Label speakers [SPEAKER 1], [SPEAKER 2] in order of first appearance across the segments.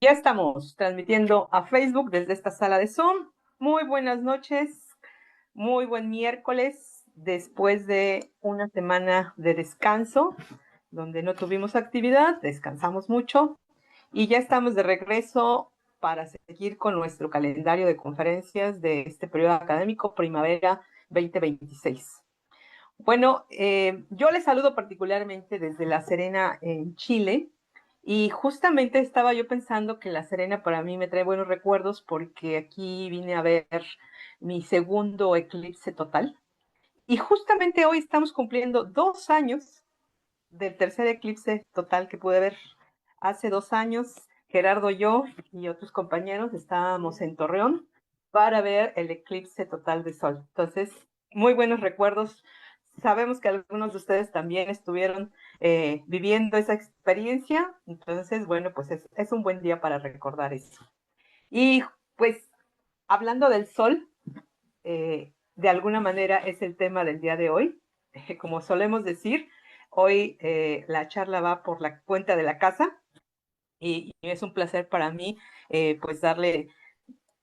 [SPEAKER 1] Ya estamos transmitiendo a Facebook desde esta sala de Zoom. Muy buenas noches, muy buen miércoles, después de una semana de descanso, donde no tuvimos actividad, descansamos mucho y ya estamos de regreso para seguir con nuestro calendario de conferencias de este periodo académico Primavera 2026. Bueno, yo les saludo particularmente desde La Serena, en Chile, y justamente estaba yo pensando que La Serena para mí me trae buenos recuerdos porque aquí vine a ver mi segundo eclipse total. Y justamente hoy estamos cumpliendo 2 años del tercer eclipse total que pude ver. Hace 2 años, Gerardo, yo y otros compañeros estábamos en Torreón para ver el eclipse total de sol. Entonces, muy buenos recuerdos. Sabemos que algunos de ustedes también estuvieron viviendo esa experiencia. Entonces, bueno, pues es un buen día para recordar eso. Y pues, hablando del sol, de alguna manera es el tema del día de hoy. Como solemos decir, hoy la charla va por la cuenta de la casa y es un placer para mí pues darle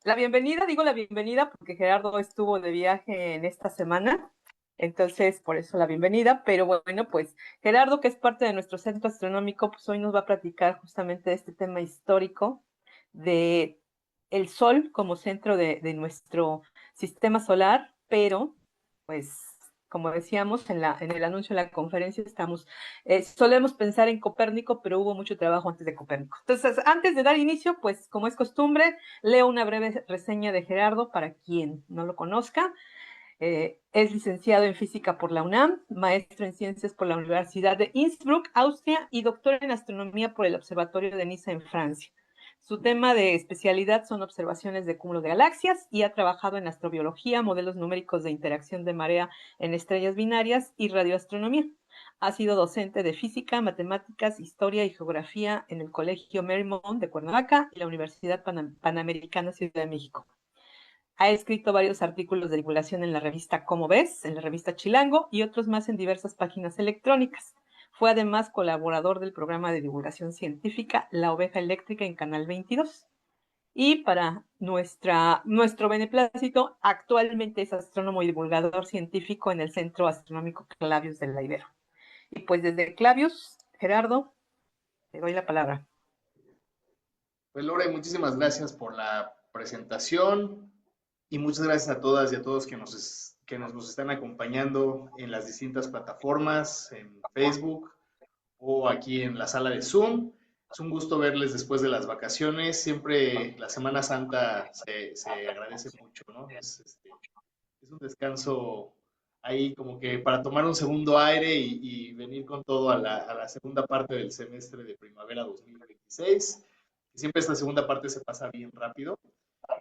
[SPEAKER 1] la bienvenida. Digo la bienvenida porque Gerardo estuvo de viaje en esta semana, entonces por eso la bienvenida. Pero bueno, pues Gerardo, que es parte de nuestro centro astronómico, pues hoy nos va a platicar justamente de este tema histórico de el Sol como centro de nuestro sistema solar, pero pues como decíamos en el anuncio de la conferencia, solemos pensar en Copérnico, pero hubo mucho trabajo antes de Copérnico. Entonces, antes de dar inicio, pues como es costumbre, leo una breve reseña de Gerardo para quien no lo conozca. Es licenciado en física por la UNAM, maestro en ciencias por la Universidad de Innsbruck, Austria, y doctor en astronomía por el Observatorio de Niza en Francia. Su tema de especialidad son observaciones de cúmulo de galaxias y ha trabajado en astrobiología, modelos numéricos de interacción de marea en estrellas binarias y radioastronomía. Ha sido docente de física, matemáticas, historia y geografía en el Colegio Marymount de Cuernavaca y la Universidad Panamericana Ciudad de México. Ha escrito varios artículos de divulgación en la revista Cómo Ves, en la revista Chilango y otros más en diversas páginas electrónicas. Fue además colaborador del programa de divulgación científica La Oveja Eléctrica en Canal 22. Y para nuestro beneplácito, actualmente es astrónomo y divulgador científico en el Centro Astronómico Clavius de la Ibero. Y pues desde Clavius, Gerardo, te doy la palabra.
[SPEAKER 2] Pues Lore, muchísimas gracias por la presentación y muchas gracias a todas y a todos que nos están acompañando en las distintas plataformas, en Facebook o aquí en la sala de Zoom. Es un gusto verles después de las vacaciones. Siempre la Semana Santa se agradece mucho, ¿no? Es un descanso ahí como que para tomar un segundo aire y venir con todo a la segunda parte del semestre de primavera 2026. Siempre esta segunda parte se pasa bien rápido.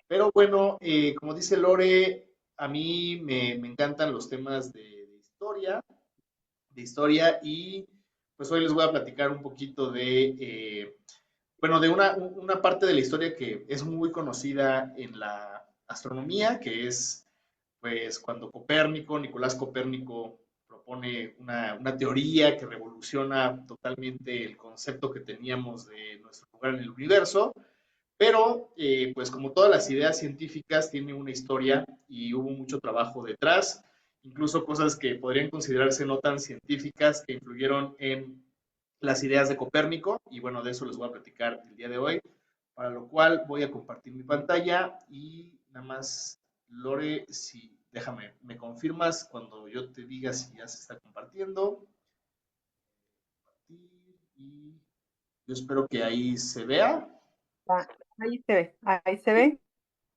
[SPEAKER 2] Pero bueno, como dice Lore, a mí me encantan los temas de historia y pues hoy les voy a platicar un poquito bueno, de una parte de la historia que es muy conocida en la astronomía, que es pues cuando Nicolás Copérnico propone una teoría que revoluciona totalmente el concepto que teníamos de nuestro lugar en el universo, pero pues como todas las ideas científicas tiene una historia y hubo mucho trabajo detrás, incluso cosas que podrían considerarse no tan científicas que influyeron en las ideas de Copérnico, y bueno, de eso les voy a platicar el día de hoy, para lo cual voy a compartir mi pantalla y nada más, Lore, si déjame, me confirmas cuando yo te diga si ya se está compartiendo. Y yo espero que ahí se vea.
[SPEAKER 1] Ah, ahí se ve,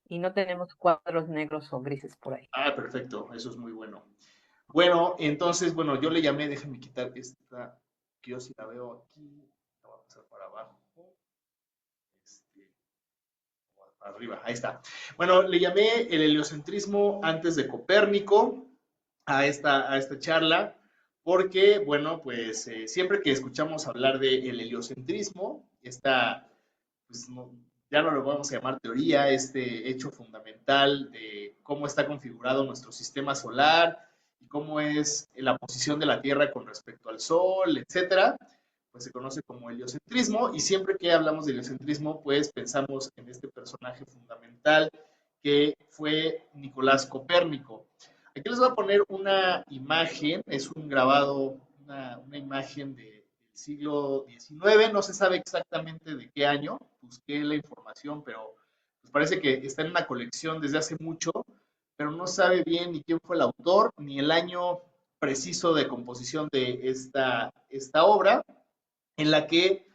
[SPEAKER 1] y no tenemos cuadros negros o grises por ahí.
[SPEAKER 2] Ah, perfecto, eso es muy bueno. Bueno, entonces, bueno, yo le llamé, déjame quitar esta, que yo sí la veo aquí, la voy a pasar para abajo, este, para arriba, ahí está. Bueno, le llamé el heliocentrismo antes de Copérnico a esta charla, porque, bueno, pues siempre que escuchamos hablar del heliocentrismo, pues ya no lo vamos a llamar teoría, este hecho fundamental de cómo está configurado nuestro sistema solar y cómo es la posición de la Tierra con respecto al Sol, etcétera, pues se conoce como heliocentrismo, y siempre que hablamos de heliocentrismo, pues pensamos en este personaje fundamental que fue Nicolás Copérnico. Aquí les voy a poner una imagen, es un grabado, una imagen del siglo XIX, no se sabe exactamente de qué año, busqué la información, pero pues parece que está en una colección desde hace mucho, pero no sabe bien ni quién fue el autor, ni el año preciso de composición de esta obra, en la que,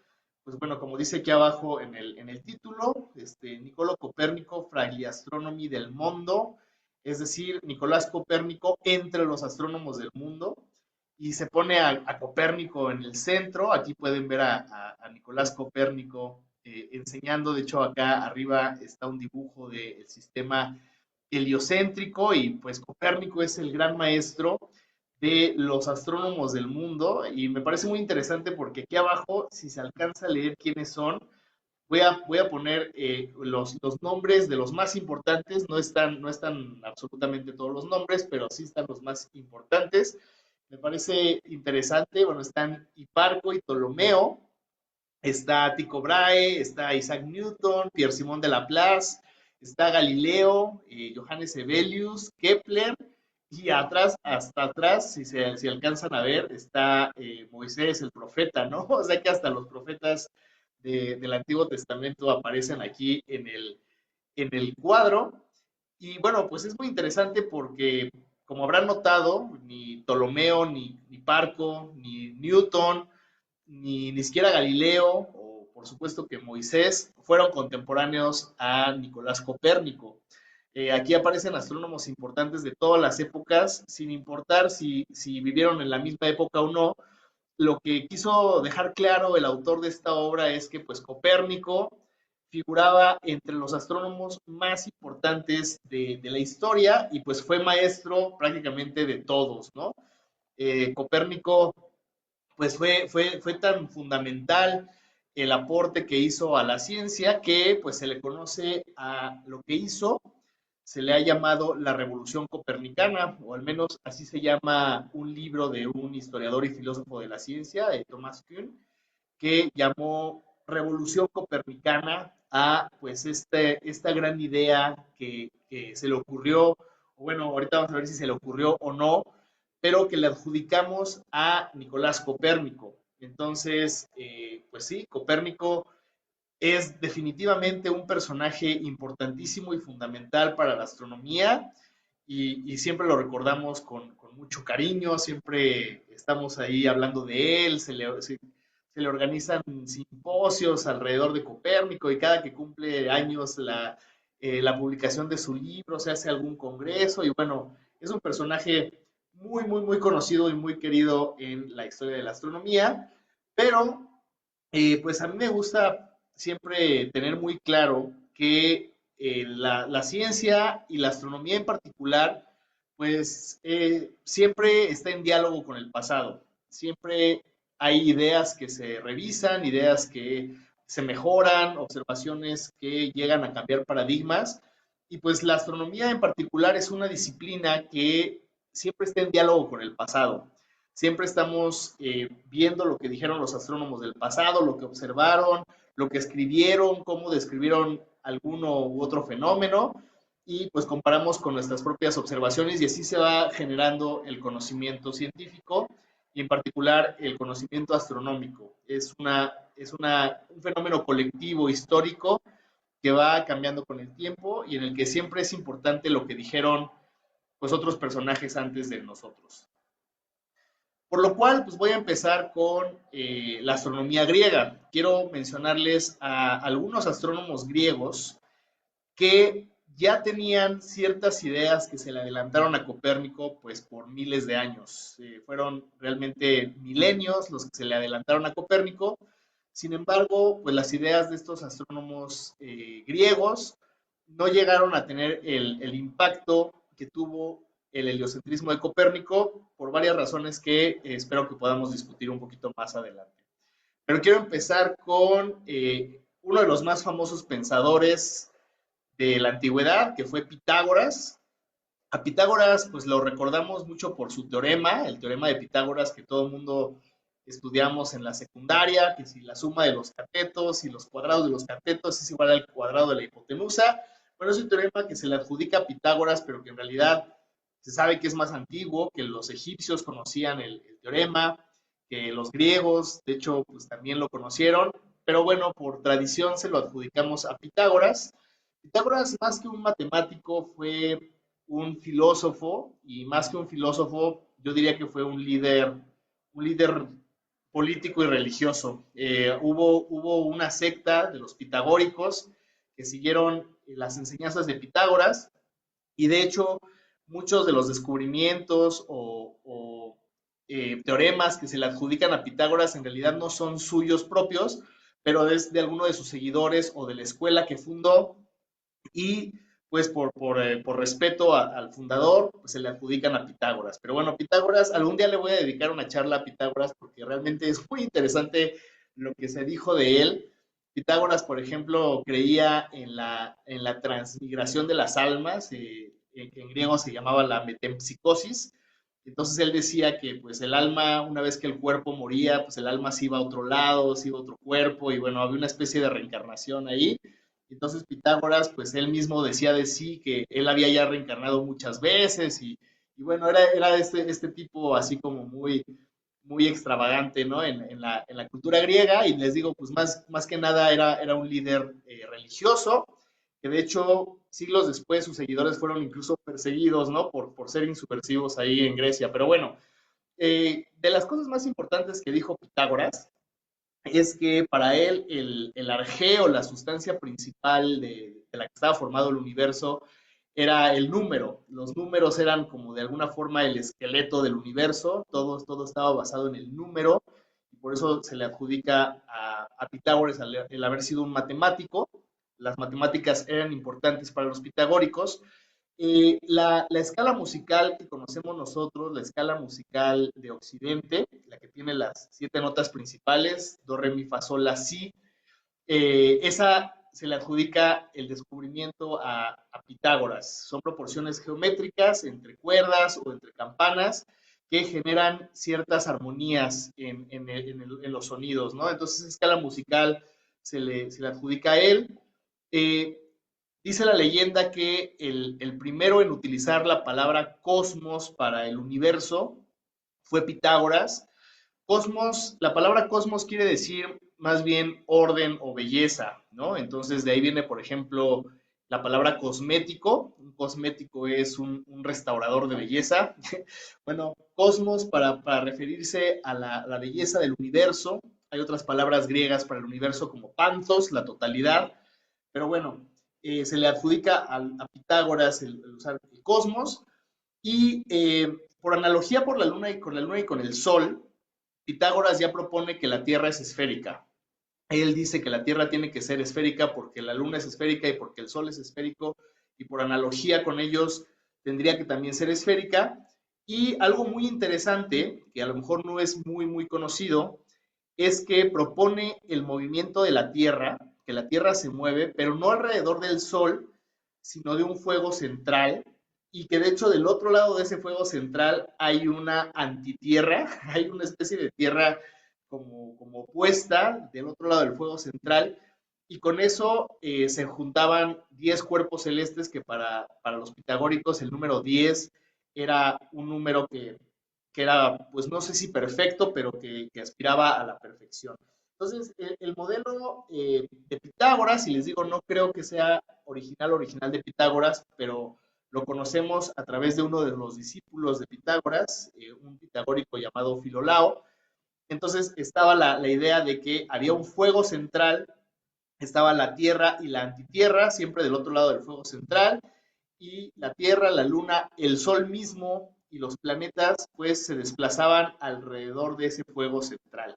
[SPEAKER 2] pues bueno, como dice aquí abajo en el título, Niccolò Copérnico fra gli astronomi del mundo, es decir, Nicolás Copérnico entre los astrónomos del mundo, y se pone a Copérnico en el centro. Aquí pueden ver a Nicolás Copérnico enseñando. De hecho, acá arriba está un dibujo del sistema heliocéntrico, y pues Copérnico es el gran maestro de los astrónomos del mundo, y me parece muy interesante porque aquí abajo, si se alcanza a leer quiénes son, voy a poner los nombres de los más importantes. No están absolutamente todos los nombres, pero sí están los más importantes. Me parece interesante. Bueno, están Hiparco y Ptolomeo, está Tycho Brahe, está Isaac Newton, Pierre-Simon de Laplace, está Galileo, Johannes Hevelius, Kepler, y atrás, hasta atrás, si alcanzan a ver, está Moisés, el profeta, ¿no? O sea que hasta los profetas del Antiguo Testamento aparecen aquí en el cuadro. Y bueno, pues es muy interesante porque, como habrán notado, ni Ptolomeo, ni Parco, ni Newton, ni siquiera Galileo, o por supuesto que Moisés, fueron contemporáneos a Nicolás Copérnico. Aquí aparecen astrónomos importantes de todas las épocas, sin importar si vivieron en la misma época o no. Lo que quiso dejar claro el autor de esta obra es que pues Copérnico figuraba entre los astrónomos más importantes la historia, y pues fue maestro prácticamente de todos, ¿no? Copérnico pues fue tan fundamental el aporte que hizo a la ciencia que pues se le conoce a lo que hizo, se le ha llamado la Revolución Copernicana, o al menos así se llama un libro de un historiador y filósofo de la ciencia, de Thomas Kuhn, que llamó Revolución Copernicana a pues esta gran idea que se le ocurrió, o bueno, ahorita vamos a ver si se le ocurrió o no, pero que le adjudicamos a Nicolás Copérnico. Entonces, pues sí, Copérnico es definitivamente un personaje importantísimo y fundamental para la astronomía, y siempre lo recordamos con mucho cariño, siempre estamos ahí hablando de él, se le organizan simposios alrededor de Copérnico, y cada que cumple años la publicación de su libro se hace algún congreso, y bueno, es un personaje muy, muy, muy conocido y muy querido en la historia de la astronomía, pero pues a mí me gusta siempre tener muy claro que la ciencia y la astronomía en particular, pues siempre está en diálogo con el pasado. Siempre hay ideas que se revisan, ideas que se mejoran, observaciones que llegan a cambiar paradigmas. Y pues la astronomía en particular es una disciplina que siempre está en diálogo con el pasado. Siempre estamos viendo lo que dijeron los astrónomos del pasado, lo que observaron, lo que escribieron, cómo describieron alguno u otro fenómeno, y pues comparamos con nuestras propias observaciones, y así se va generando el conocimiento científico, y en particular el conocimiento astronómico. Un fenómeno colectivo histórico que va cambiando con el tiempo, y en el que siempre es importante lo que dijeron pues otros personajes antes de nosotros. Por lo cual, pues voy a empezar con la astronomía griega. Quiero mencionarles a algunos astrónomos griegos que ya tenían ciertas ideas que se le adelantaron a Copérnico pues por miles de años. Fueron realmente milenios los que se le adelantaron a Copérnico. Sin embargo, pues las ideas de estos astrónomos griegos no llegaron a tener el impacto que tuvo el heliocentrismo de Copérnico, por varias razones que espero que podamos discutir un poquito más adelante. Pero quiero empezar con uno de los más famosos pensadores de la antigüedad, que fue Pitágoras. A Pitágoras, pues lo recordamos mucho por su teorema, el teorema de Pitágoras, que todo el mundo estudiamos en la secundaria, que si la suma de los catetos y los cuadrados de los catetos es igual al cuadrado de la hipotenusa. Bueno, es un teorema que se le adjudica a Pitágoras, pero que en realidad se sabe que es más antiguo, que los egipcios conocían el teorema, que los griegos, de hecho, pues también lo conocieron, pero bueno, por tradición se lo adjudicamos a Pitágoras. Pitágoras, más que un matemático, fue un filósofo, y más que un filósofo, yo diría que fue un líder político y religioso. Hubo una secta de los pitagóricos que siguieron las enseñanzas de Pitágoras, y de hecho muchos de los descubrimientos o teoremas que se le adjudican a Pitágoras en realidad no son suyos propios, pero es de alguno de sus seguidores o de la escuela que fundó, y pues por respeto al fundador, pues se le adjudican a Pitágoras. Pero bueno, Pitágoras, algún día le voy a dedicar una charla a Pitágoras porque realmente es muy interesante lo que se dijo de él. Pitágoras, por ejemplo, creía en la transmigración de las almas, en griego se llamaba la metempsicosis. Entonces él decía que pues el alma, una vez que el cuerpo moría, pues el alma se iba a otro lado, se iba a otro cuerpo, y bueno, había una especie de reencarnación ahí. Entonces Pitágoras, pues él mismo decía de sí que él había ya reencarnado muchas veces, y bueno, era este tipo así como muy extravagante, ¿no? En la cultura griega, y les digo, pues más que nada era un líder religioso, que de hecho siglos después sus seguidores fueron incluso perseguidos, ¿no? Por ser insubversivos ahí en Grecia. Pero bueno, de las cosas más importantes que dijo Pitágoras es que para él el arjeo, la sustancia principal de la que estaba formado el universo, era el número. Los números eran como de alguna forma el esqueleto del universo, todo estaba basado en el número, y por eso se le adjudica a Pitágoras el haber sido un matemático. Las matemáticas eran importantes para los pitagóricos. La escala musical que conocemos nosotros, la escala musical de Occidente, la que tiene las 7 notas principales, do, re, mi, fa, sol, la, si, esa se le adjudica el descubrimiento a Pitágoras. Son proporciones geométricas entre cuerdas o entre campanas que generan ciertas armonías en los sonidos, ¿no? Entonces, esa escala musical se le adjudica a él. Eh, Dice la leyenda que el primero en utilizar la palabra cosmos para el universo fue Pitágoras. Cosmos, la palabra cosmos quiere decir más bien orden o belleza, ¿no? Entonces de ahí viene, por ejemplo, la palabra cosmético. Un cosmético es un restaurador de belleza. Bueno, cosmos para referirse a la belleza del universo. Hay otras palabras griegas para el universo como pantos, la totalidad. Pero bueno, se le adjudica a Pitágoras el usar el cosmos, y por analogía por la luna y con la luna y con el sol, Pitágoras ya propone que la Tierra es esférica. Él dice que la Tierra tiene que ser esférica porque la luna es esférica y porque el sol es esférico, y por analogía con ellos tendría que también ser esférica. Y algo muy interesante, que a lo mejor no es muy conocido, es que propone el movimiento de la Tierra, que la Tierra se mueve, pero no alrededor del Sol, sino de un fuego central, y que de hecho del otro lado de ese fuego central hay una antitierra, hay una especie de tierra como opuesta del otro lado del fuego central, y con eso se juntaban 10 cuerpos celestes, que para los pitagóricos el número 10 era un número que era, pues no sé si perfecto, pero que aspiraba a la perfección. Entonces, el modelo de Pitágoras, y les digo, no creo que sea original de Pitágoras, pero lo conocemos a través de uno de los discípulos de Pitágoras, un pitagórico llamado Filolao. Entonces, estaba la idea de que había un fuego central, estaba la Tierra y la antitierra, siempre del otro lado del fuego central, y la Tierra, la Luna, el Sol mismo y los planetas, pues se desplazaban alrededor de ese fuego central.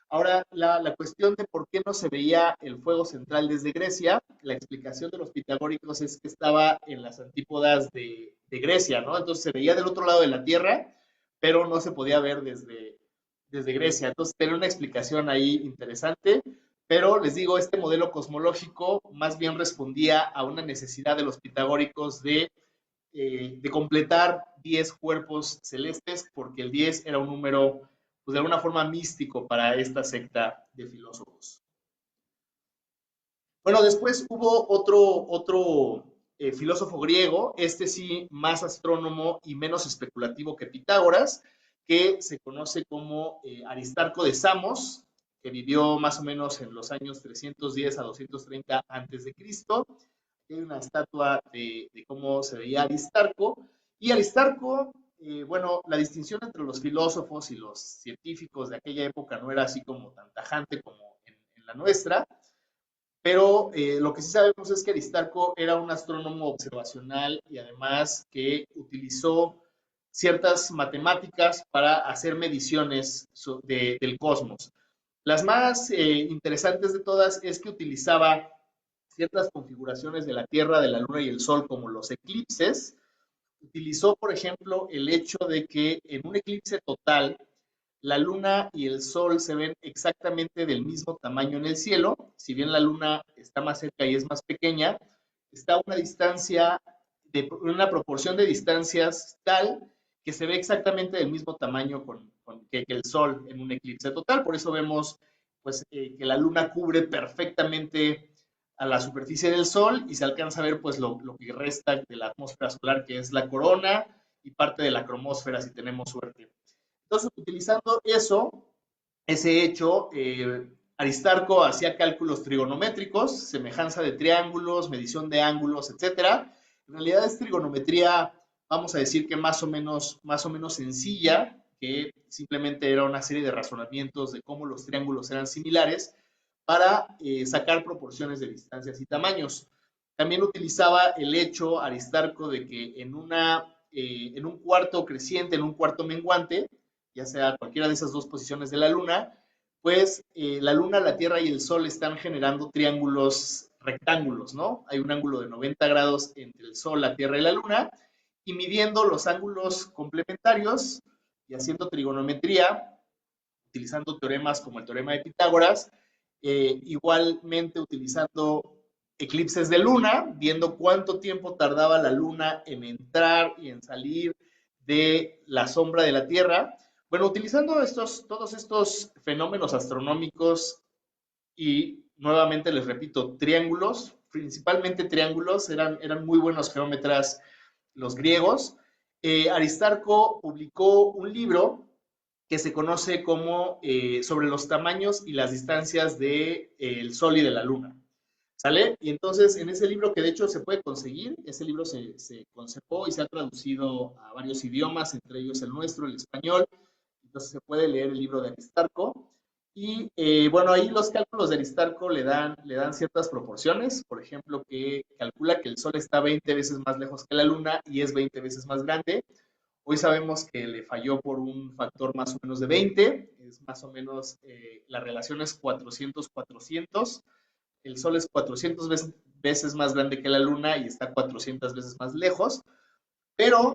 [SPEAKER 2] Ahora, la cuestión de por qué no se veía el fuego central desde Grecia, la explicación de los pitagóricos es que estaba en las antípodas de Grecia, ¿no? Entonces se veía del otro lado de la Tierra, pero no se podía ver desde Grecia. Entonces tenía una explicación ahí interesante, pero les digo, este modelo cosmológico más bien respondía a una necesidad de los pitagóricos de completar 10 cuerpos celestes, porque el 10 era un número pues de alguna forma místico para esta secta de filósofos. Bueno, después hubo otro filósofo griego, este sí más astrónomo y menos especulativo que Pitágoras, que se conoce como Aristarco de Samos, que vivió más o menos en los años 310 a 230 antes de Cristo. Hay una estatua de cómo se veía Aristarco. Y Aristarco, bueno, la distinción entre los filósofos y los científicos de aquella época no era así como tan tajante como en la nuestra, pero lo que sí sabemos es que Aristarco era un astrónomo observacional y además que utilizó ciertas matemáticas para hacer mediciones del cosmos. Las más interesantes de todas es que utilizaba ciertas configuraciones de la Tierra, de la Luna y el Sol, como los eclipses. Utilizó, por ejemplo, el hecho de que en un eclipse total, la luna y el sol se ven exactamente del mismo tamaño en el cielo. Si bien la luna está más cerca y es más pequeña, está a una distancia, de una proporción de distancias tal que se ve exactamente del mismo tamaño que el sol en un eclipse total. Por eso vemos pues, que la luna cubre perfectamente a la superficie del sol y se alcanza a ver pues lo que resta de la atmósfera solar, que es la corona y parte de la cromósfera si tenemos suerte. Entonces, utilizando ese hecho, Aristarco hacía cálculos trigonométricos, semejanza de triángulos, medición de ángulos, etcétera. En realidad es trigonometría, vamos a decir que más o menos sencilla, que simplemente era una serie de razonamientos de cómo los triángulos eran similares para sacar proporciones de distancias y tamaños. También utilizaba el hecho Aristarco de que en un cuarto creciente, en un cuarto menguante, ya sea cualquiera de esas dos posiciones de la luna, pues la luna, la Tierra y el Sol están generando triángulos rectángulos, ¿no? Hay un ángulo de 90 grados entre el Sol, la Tierra y la luna, y midiendo los ángulos complementarios y haciendo trigonometría, utilizando teoremas como el teorema de Pitágoras, igualmente utilizando eclipses de luna, viendo cuánto tiempo tardaba la luna en entrar y en salir de la sombra de la Tierra. Bueno, utilizando todos estos fenómenos astronómicos y nuevamente les repito, triángulos, principalmente triángulos, eran muy buenos geómetras los griegos. Aristarco publicó un libro que se conoce como sobre los tamaños y las distancias del Sol y de la Luna. ¿Sale? Y entonces en ese libro que de hecho se puede conseguir, ese libro se conservó y se ha traducido a varios idiomas, entre ellos el nuestro, el español. Entonces se puede leer el libro de Aristarco. Y bueno, ahí los cálculos de Aristarco le dan ciertas proporciones. Por ejemplo, que calcula que el Sol está 20 veces más lejos que la Luna y es 20 veces más grande. Hoy sabemos que le falló por un factor más o menos de 20. Es más o menos, la relación es 400-400. El Sol es 400 veces más grande que la Luna y está 400 veces más lejos. Pero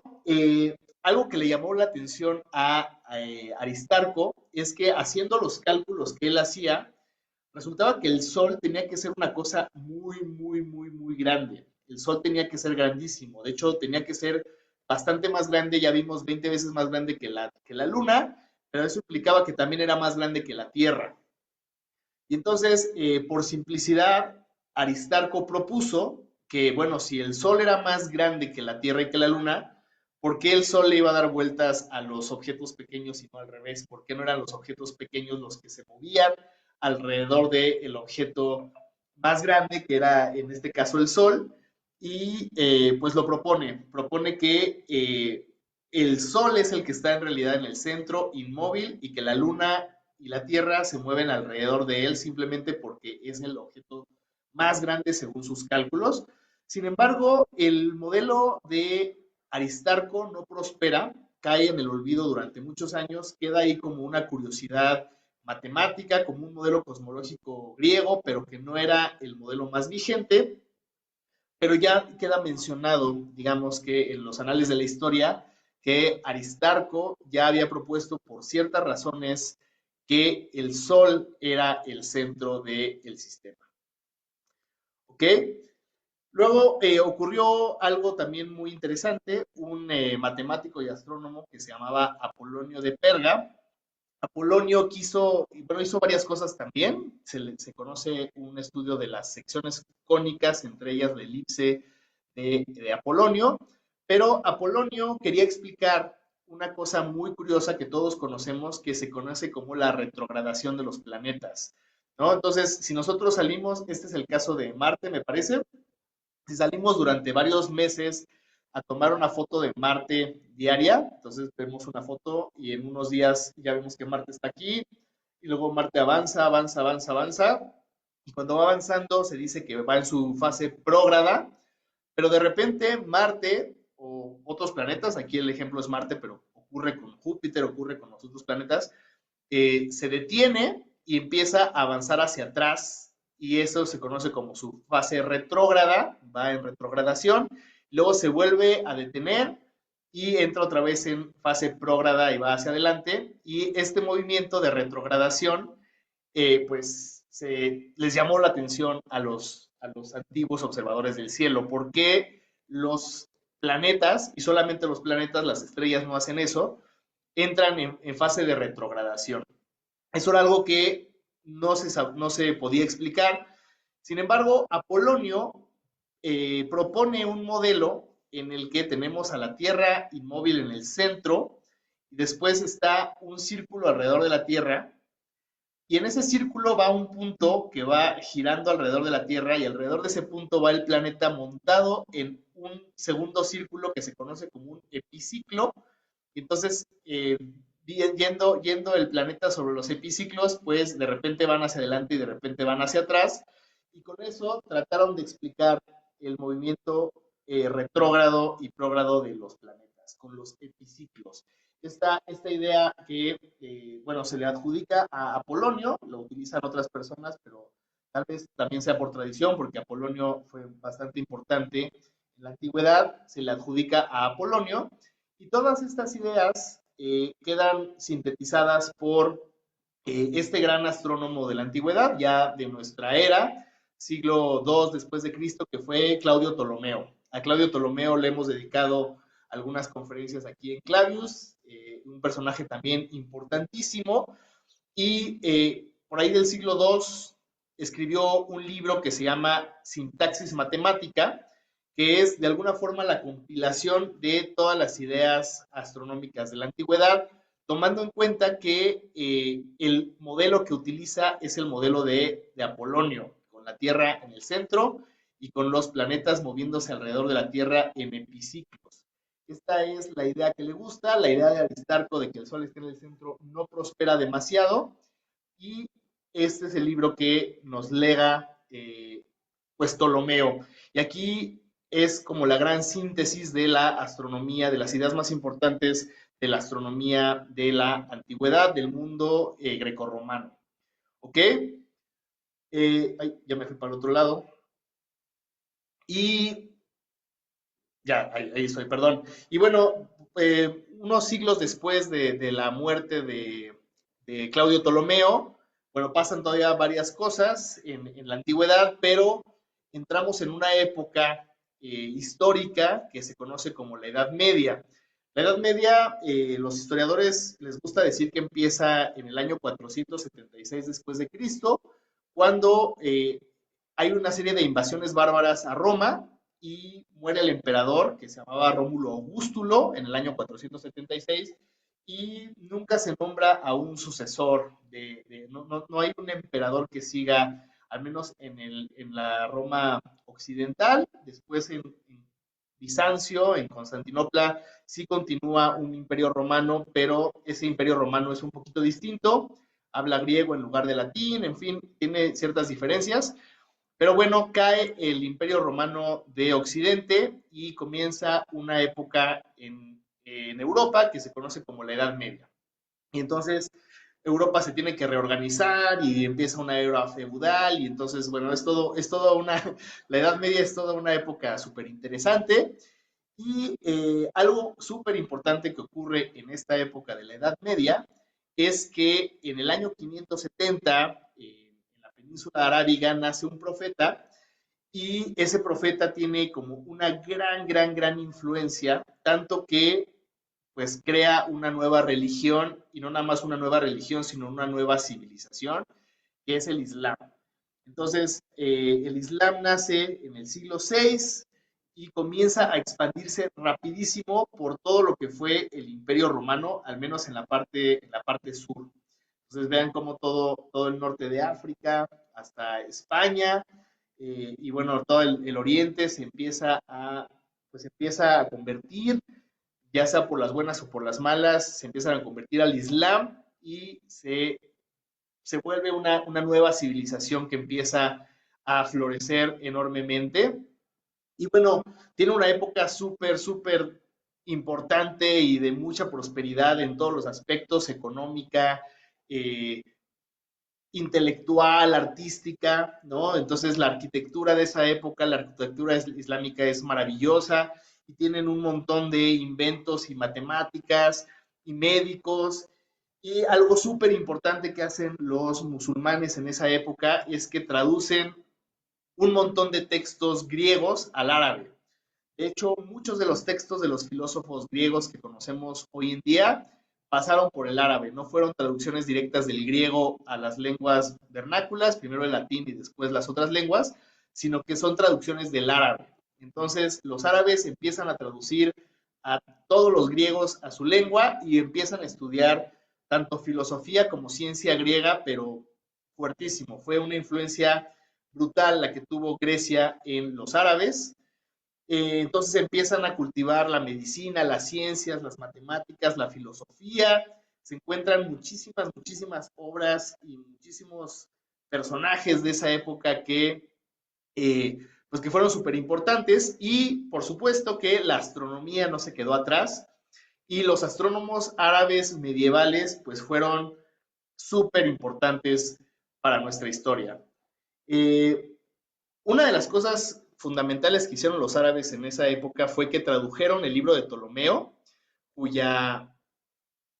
[SPEAKER 2] algo que le llamó la atención a Aristarco es que haciendo los cálculos que él hacía, resultaba que el Sol tenía que ser una cosa muy, muy, muy, muy grande. El Sol tenía que ser grandísimo. De hecho, tenía que ser bastante más grande. Ya vimos 20 veces más grande que la Luna, pero eso implicaba que también era más grande que la Tierra. Y entonces, por simplicidad, Aristarco propuso que, bueno, si el Sol era más grande que la Tierra y que la Luna, ¿por qué el Sol le iba a dar vueltas a los objetos pequeños y no al revés? ¿Por qué no eran los objetos pequeños los que se movían alrededor del objeto más grande, que era en este caso el Sol? Y pues lo propone que el Sol es el que está en realidad en el centro, inmóvil, y que la Luna y la Tierra se mueven alrededor de él simplemente porque es el objeto más grande según sus cálculos. Sin embargo, el modelo de Aristarco no prospera, cae en el olvido durante muchos años, queda ahí como una curiosidad matemática, como un modelo cosmológico griego, pero que no era el modelo más vigente, pero ya queda mencionado, digamos que en los anales de la historia, que Aristarco ya había propuesto por ciertas razones que el Sol era el centro del sistema. ¿Ok? Luego ocurrió algo también muy interesante. Un matemático y astrónomo que se llamaba Apolonio de Perga Apolonio quiso, bueno, hizo varias cosas también. Se conoce un estudio de las secciones cónicas, entre ellas la elipse de Apolonio, pero Apolonio quería explicar una cosa muy curiosa que todos conocemos, que se conoce como la retrogradación de los planetas, ¿no? Entonces, si nosotros salimos, este es el caso de Marte, me parece, si salimos durante varios meses a tomar una foto de Marte diaria, entonces vemos una foto y en unos días ya vemos que Marte está aquí y luego Marte avanza, avanza, avanza, avanza y cuando va avanzando se dice que va en su fase prógrada, pero de repente Marte o otros planetas, aquí el ejemplo es Marte, pero ocurre con Júpiter, ocurre con los otros planetas, se detiene y empieza a avanzar hacia atrás y eso se conoce como su fase retrógrada, va en retrogradación, luego se vuelve a detener y entra otra vez en fase prógrada y va hacia adelante y este movimiento de retrogradación pues les llamó la atención a los antiguos observadores del cielo, porque los planetas, y solamente los planetas, las estrellas no hacen eso, entran en fase de retrogradación. Eso era algo que no se podía explicar. Sin embargo, Apolonio propone un modelo en el que tenemos a la Tierra inmóvil en el centro, y después está un círculo alrededor de la Tierra, y en ese círculo va un punto que va girando alrededor de la Tierra, y alrededor de ese punto va el planeta montado en un segundo círculo que se conoce como un epiciclo, entonces, yendo el planeta sobre los epiciclos, pues de repente van hacia adelante y de repente van hacia atrás. Y con eso trataron de explicar el movimiento retrógrado y prógrado de los planetas, con los epiciclos. Esta idea que, bueno, se le adjudica a Apolonio, lo utilizan otras personas, pero tal vez también sea por tradición, porque Apolonio fue bastante importante en la antigüedad, se le adjudica a Apolonio, y todas estas ideas quedan sintetizadas por este gran astrónomo de la antigüedad, ya de nuestra era, siglo II después de Cristo, que fue Claudio Ptolomeo. A Claudio Ptolomeo le hemos dedicado algunas conferencias aquí en Clavius, un personaje también importantísimo, y por ahí del siglo II escribió un libro que se llama Sintaxis Matemática, que es de alguna forma la compilación de todas las ideas astronómicas de la antigüedad, tomando en cuenta que el modelo que utiliza es el modelo de Apolonio, con la Tierra en el centro y con los planetas moviéndose alrededor de la Tierra en epiciclos. Esta es la idea que le gusta, la idea de Aristarco de que el Sol esté en el centro no prospera demasiado, y este es el libro que nos lega pues Ptolomeo. Y aquí es como la gran síntesis de la astronomía, de las ideas más importantes de la astronomía de la antigüedad, del mundo grecorromano. ¿Ok? Ay, ya me fui para el otro lado. Y ya, ahí estoy, perdón. Y bueno, unos siglos después de la muerte de Claudio Ptolomeo, bueno, pasan todavía varias cosas en la antigüedad, pero entramos en una época histórica que se conoce como la Edad Media. La Edad Media, los historiadores les gusta decir que empieza en el año 476 después de Cristo, cuando hay una serie de invasiones bárbaras a Roma y muere el emperador que se llamaba Rómulo Augustulo en el año 476 y nunca se nombra a un sucesor, no hay un emperador que siga, al menos en la Roma occidental, después en Bizancio, en Constantinopla, sí continúa un imperio romano, pero ese imperio romano es un poquito distinto, habla griego en lugar de latín, en fin, tiene ciertas diferencias, pero bueno, cae el Imperio Romano de Occidente y comienza una época en Europa que se conoce como la Edad Media. Y entonces Europa se tiene que reorganizar y empieza una era feudal y entonces, bueno, es todo una, la Edad Media es toda una época súper interesante y algo súper importante que ocurre en esta época de la Edad Media es que en el año 570, en la península arábiga, nace un profeta y ese profeta tiene como una gran influencia, tanto que pues crea una nueva religión, y no nada más una nueva religión, sino una nueva civilización, que es el Islam. Entonces, el Islam nace en el siglo VI y comienza a expandirse rapidísimo por todo lo que fue el Imperio Romano, al menos en la parte sur. Entonces vean cómo todo el norte de África hasta España, y bueno, todo el oriente pues empieza a convertir, ya sea por las buenas o por las malas, se empiezan a convertir al Islam y se vuelve una nueva civilización que empieza a florecer enormemente. Y bueno, tiene una época súper importante y de mucha prosperidad en todos los aspectos, económica, eh, intelectual, artística, ¿no? Entonces la arquitectura de esa época, la arquitectura islámica es maravillosa y tienen un montón de inventos y matemáticas y médicos. Y algo súper importante que hacen los musulmanes en esa época es que traducen un montón de textos griegos al árabe. De hecho, muchos de los textos de los filósofos griegos que conocemos hoy en día pasaron por el árabe, no fueron traducciones directas del griego a las lenguas vernáculas, primero el latín y después las otras lenguas, sino que son traducciones del árabe. Entonces, los árabes empiezan a traducir a todos los griegos a su lengua y empiezan a estudiar tanto filosofía como ciencia griega, pero fuertísimo. Fue una influencia brutal la que tuvo Grecia en los árabes. Entonces empiezan a cultivar la medicina, las ciencias, las matemáticas, la filosofía. Se encuentran muchísimas obras y muchísimos personajes de esa época pues que fueron súper importantes. Y por supuesto que la astronomía no se quedó atrás. Y los astrónomos árabes medievales pues fueron súper importantes para nuestra historia. Eh, una de las cosas fundamentales que hicieron los árabes en esa época fue que tradujeron el libro de Ptolomeo, cuya,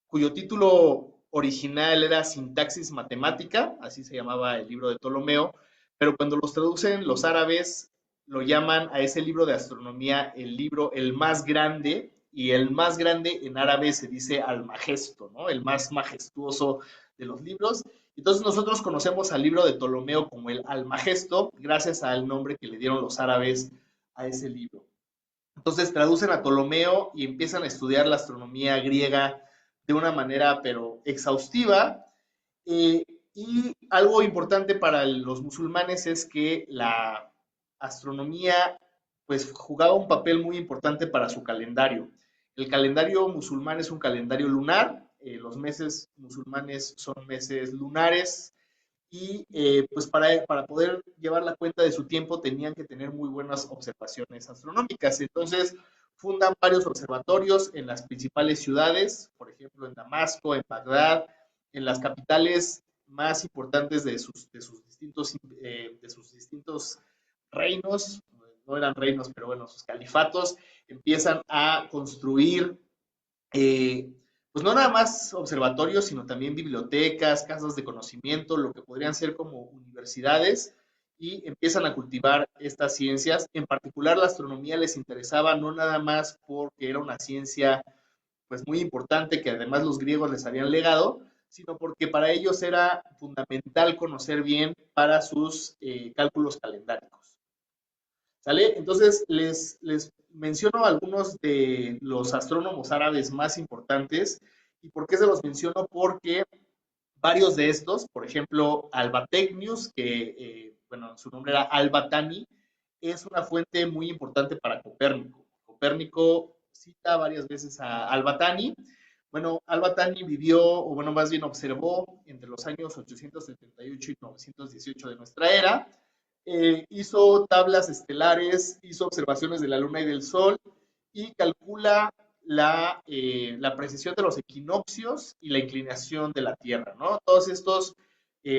[SPEAKER 2] cuyo título original era Sintaxis Matemática, así se llamaba el libro de Ptolomeo, pero cuando los traducen los árabes lo llaman a ese libro de astronomía el libro el más grande, y el más grande en árabe se dice al-majesto, ¿no? El más majestuoso de los libros. Entonces nosotros conocemos al libro de Ptolomeo como el Almagesto, gracias al nombre que le dieron los árabes a ese libro. Entonces traducen a Ptolomeo y empiezan a estudiar la astronomía griega de una manera pero exhaustiva. Eh, y algo importante para los musulmanes es que la astronomía pues jugaba un papel muy importante para su calendario. El calendario musulmán es un calendario lunar, los meses musulmanes son meses lunares, y pues para poder llevar la cuenta de su tiempo tenían que tener muy buenas observaciones astronómicas. Entonces fundan varios observatorios en las principales ciudades, por ejemplo en Damasco, en Bagdad, en las capitales más importantes de sus distintos reinos, no eran reinos, pero bueno, sus califatos, empiezan a construir pues no nada más observatorios, sino también bibliotecas, casas de conocimiento, lo que podrían ser como universidades, y empiezan a cultivar estas ciencias. En particular, la astronomía les interesaba no nada más porque era una ciencia pues muy importante que además los griegos les habían legado, sino porque para ellos era fundamental conocer bien para sus cálculos calendáricos. ¿Sale? Entonces, les menciono algunos de los astrónomos árabes más importantes. ¿Y por qué se los menciono? Porque varios de estos, por ejemplo, Albategnius, que, bueno, su nombre era Albatani, es una fuente muy importante para Copérnico. Copérnico cita varias veces a Albatani. Bueno, Albatani vivió, o bueno, más bien observó entre los años 878 y 918 de nuestra era. Hizo tablas estelares, hizo observaciones de la Luna y del Sol y calcula la precesión de los equinoccios y la inclinación de la Tierra, ¿no? Todos estos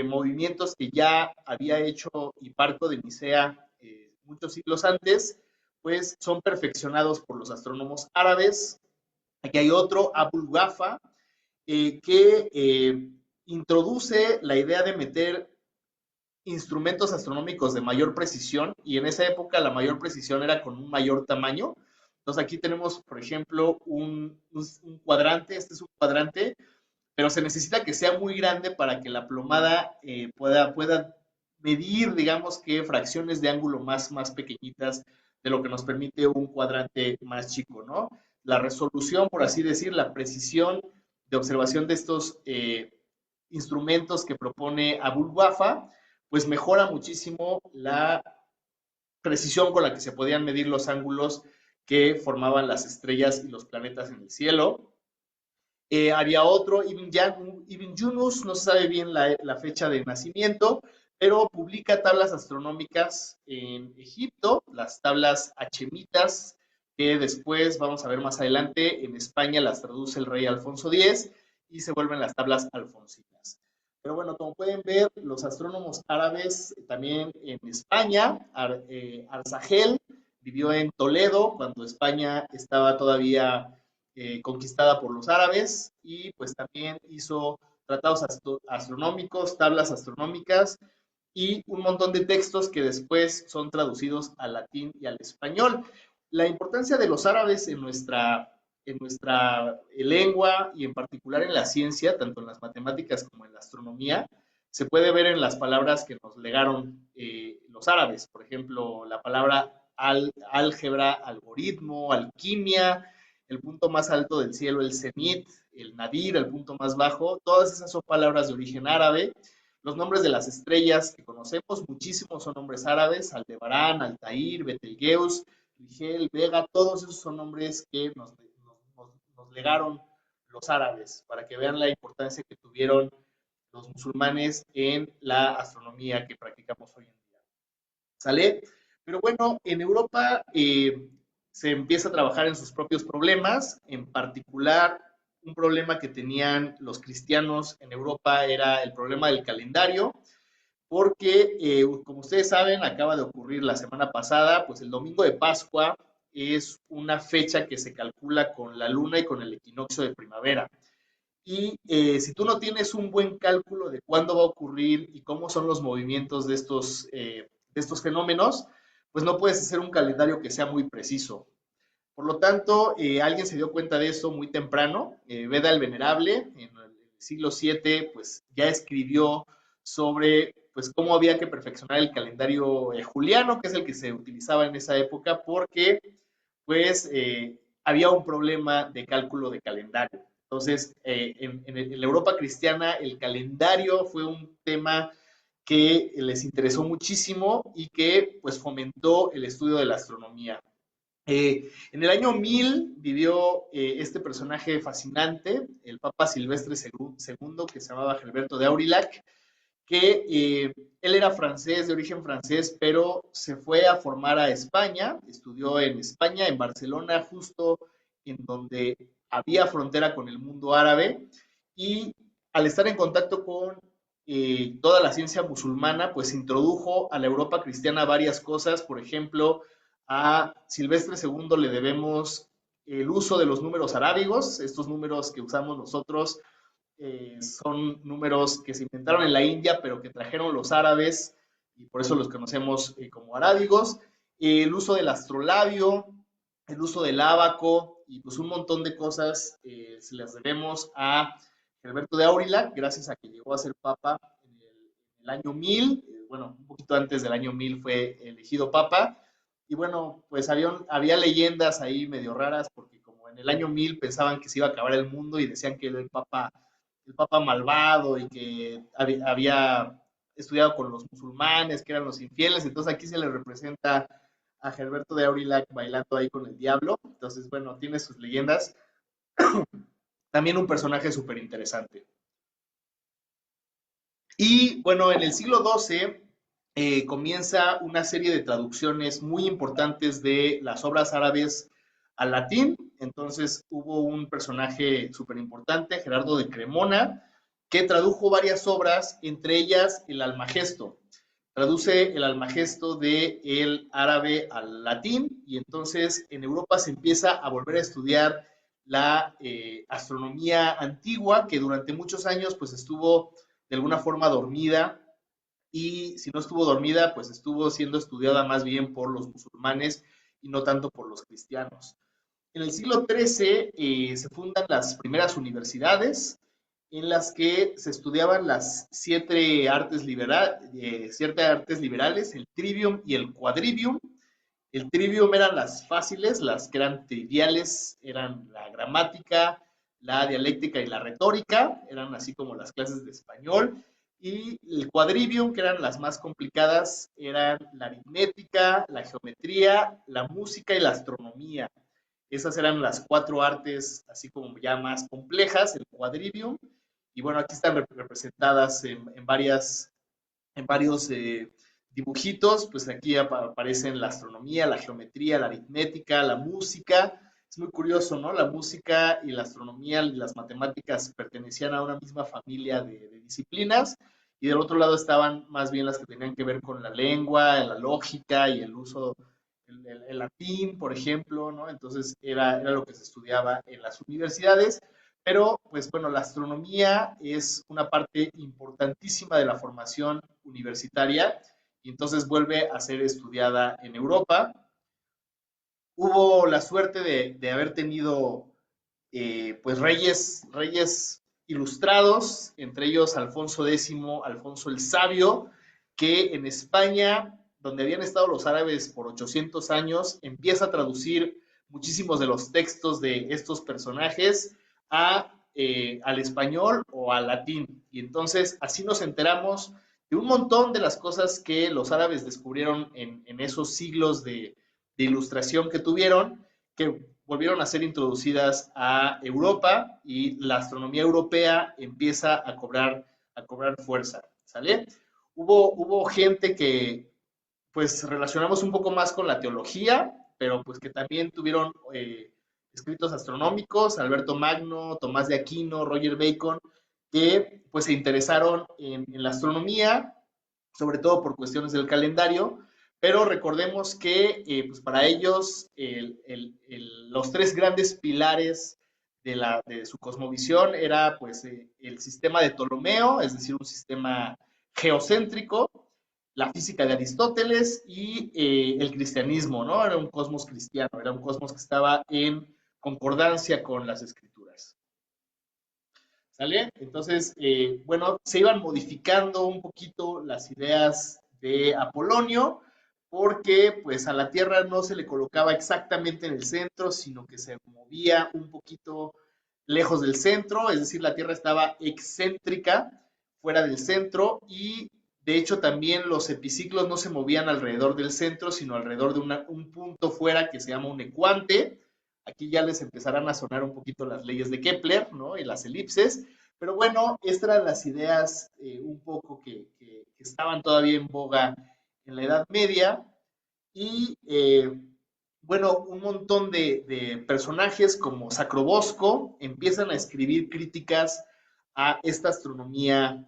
[SPEAKER 2] movimientos que ya había hecho Hiparco de Nicea muchos siglos antes, pues son perfeccionados por los astrónomos árabes. Aquí hay otro, Abul Wafa, que introduce la idea de meter instrumentos astronómicos de mayor precisión, y en esa época la mayor precisión era con un mayor tamaño. Entonces aquí tenemos, por ejemplo, un cuadrante, este es un cuadrante, pero se necesita que sea muy grande para que la plomada pueda medir, digamos que fracciones de ángulo más pequeñitas de lo que nos permite un cuadrante más chico, ¿no? La resolución, por así decir, la precisión de observación de estos instrumentos que propone Abul Wafa, pues mejora muchísimo la precisión con la que se podían medir los ángulos que formaban las estrellas y los planetas en el cielo. Había otro, Ibn Yunus, no se sabe bien la fecha de nacimiento, pero publica tablas astronómicas en Egipto, las tablas hachemitas, que después, vamos a ver más adelante, en España las traduce el rey Alfonso X y se vuelven las tablas alfonsinas. Pero bueno, como pueden ver, los astrónomos árabes también en España, Arsagel vivió en Toledo cuando España estaba todavía conquistada por los árabes y pues también hizo tratados astronómicos, tablas astronómicas y un montón de textos que después son traducidos al latín y al español. La importancia de los árabes en nuestra lengua y en particular en la ciencia, tanto en las matemáticas como en la astronomía, se puede ver en las palabras que nos legaron los árabes. Por ejemplo, la palabra álgebra, algoritmo, alquimia, el punto más alto del cielo, el cenit, el nadir, el punto más bajo, todas esas son palabras de origen árabe. Los nombres de las estrellas que conocemos, muchísimos son nombres árabes, Aldebarán, Altair, Betelgeuse, Rigel, Vega, todos esos son nombres que nos legaron los árabes, para que vean la importancia que tuvieron los musulmanes en la astronomía que practicamos hoy en día. ¿Sale? Pero bueno, en Europa se empieza a trabajar en sus propios problemas, en particular un problema que tenían los cristianos en Europa era el problema del calendario, porque como ustedes saben, acaba de ocurrir la semana pasada, pues el domingo de Pascua es una fecha que se calcula con la luna y con el equinoccio de primavera. Y si tú no tienes un buen cálculo de cuándo va a ocurrir y cómo son los movimientos de estos fenómenos, pues no puedes hacer un calendario que sea muy preciso. Por lo tanto, alguien se dio cuenta de eso muy temprano. Beda el Venerable, en el siglo VII, pues ya escribió sobre pues, cómo había que perfeccionar el calendario juliano, que es el que se utilizaba en esa época, porque pues había un problema de cálculo de calendario. Entonces, en la Europa cristiana, el calendario fue un tema que les interesó muchísimo y que pues fomentó el estudio de la astronomía. En el año 1000 vivió este personaje fascinante, el Papa Silvestre II, que se llamaba Gilberto de Aurillac, que él era francés, de origen francés, pero se fue a formar a España, estudió en España, en Barcelona, justo en donde había frontera con el mundo árabe, y al estar en contacto con toda la ciencia musulmana, pues introdujo a la Europa cristiana varias cosas, por ejemplo, a Silvestre II le debemos el uso de los números arábigos, estos números que usamos nosotros son números que se inventaron en la India, pero que trajeron los árabes y por eso los conocemos como arábigos. El uso del astrolabio, el uso del ábaco y pues un montón de cosas se las debemos a Gilberto de Aurillac, gracias a que llegó a ser papa en el año 1000, bueno, un poquito antes del año 1000 fue elegido papa, y bueno, pues había leyendas ahí medio raras, porque como en el año 1000 pensaban que se iba a acabar el mundo y decían que era el papa malvado y que había estudiado con los musulmanes, que eran los infieles, entonces aquí se le representa a Gilberto de Aurillac bailando ahí con el diablo, entonces bueno, tiene sus leyendas. También un personaje súper interesante. Y bueno, en el siglo XII comienza una serie de traducciones muy importantes de las obras árabes al latín. Entonces hubo un personaje súper importante, Gerardo de Cremona, que tradujo varias obras, entre ellas el Almagesto. Traduce el Almagesto del árabe al latín y entonces en Europa se empieza a volver a estudiar la astronomía antigua que durante muchos años pues estuvo de alguna forma dormida y si no estuvo dormida pues estuvo siendo estudiada más bien por los musulmanes y no tanto por los cristianos. En el siglo XIII se fundan las primeras universidades en las que se estudiaban las siete artes liberales, el trivium y el quadrivium. El trivium eran las fáciles, las que eran triviales eran la gramática, la dialéctica y la retórica, eran así como las clases de español. Y el quadrivium, que eran las más complicadas, eran la aritmética, la geometría, la música y la astronomía. Esas eran las cuatro artes, así como ya más complejas, el quadrivium. Y bueno, aquí están representadas en varios dibujitos, pues aquí aparecen la astronomía, la geometría, la aritmética, la música. Es muy curioso, ¿no? La música y la astronomía y las matemáticas pertenecían a una misma familia de disciplinas, y del otro lado estaban más bien las que tenían que ver con la lengua, la lógica y el uso, el latín, por ejemplo, ¿no? Entonces era lo que se estudiaba en las universidades. Pero, pues bueno, la astronomía es una parte importantísima de la formación universitaria y entonces vuelve a ser estudiada en Europa. Hubo la suerte de haber tenido pues reyes ilustrados, entre ellos Alfonso X, Alfonso el Sabio, que en España, donde habían estado los árabes por 800 años, empieza a traducir muchísimos de los textos de estos personajes al español o al latín. Y entonces así nos enteramos de un montón de las cosas que los árabes descubrieron en esos siglos de ilustración que tuvieron, que volvieron a ser introducidas a Europa y la astronomía europea empieza a cobrar fuerza, ¿sale? Hubo gente que pues relacionamos un poco más con la teología, pero pues que también tuvieron escritos astronómicos, Alberto Magno, Tomás de Aquino, Roger Bacon, que pues se interesaron en la astronomía, sobre todo por cuestiones del calendario, pero recordemos que pues para ellos los tres grandes pilares de su cosmovisión era pues el sistema de Ptolomeo, es decir, un sistema geocéntrico, la física de Aristóteles y el cristianismo, ¿no? Era un cosmos cristiano, era un cosmos que estaba en concordancia con las escrituras. ¿Sale? Entonces, bueno, se iban modificando un poquito las ideas de Apolonio, porque pues a la Tierra no se le colocaba exactamente en el centro, sino que se movía un poquito lejos del centro, es decir, la Tierra estaba excéntrica fuera del centro, y de hecho también los epiciclos no se movían alrededor del centro, sino alrededor de un punto fuera que se llama un ecuante. Aquí ya les empezarán a sonar un poquito las leyes de Kepler, ¿no? Y las elipses. Pero bueno, estas eran las ideas un poco que estaban todavía en boga en la Edad Media. Y bueno, un montón de personajes como Sacrobosco empiezan a escribir críticas a esta astronomía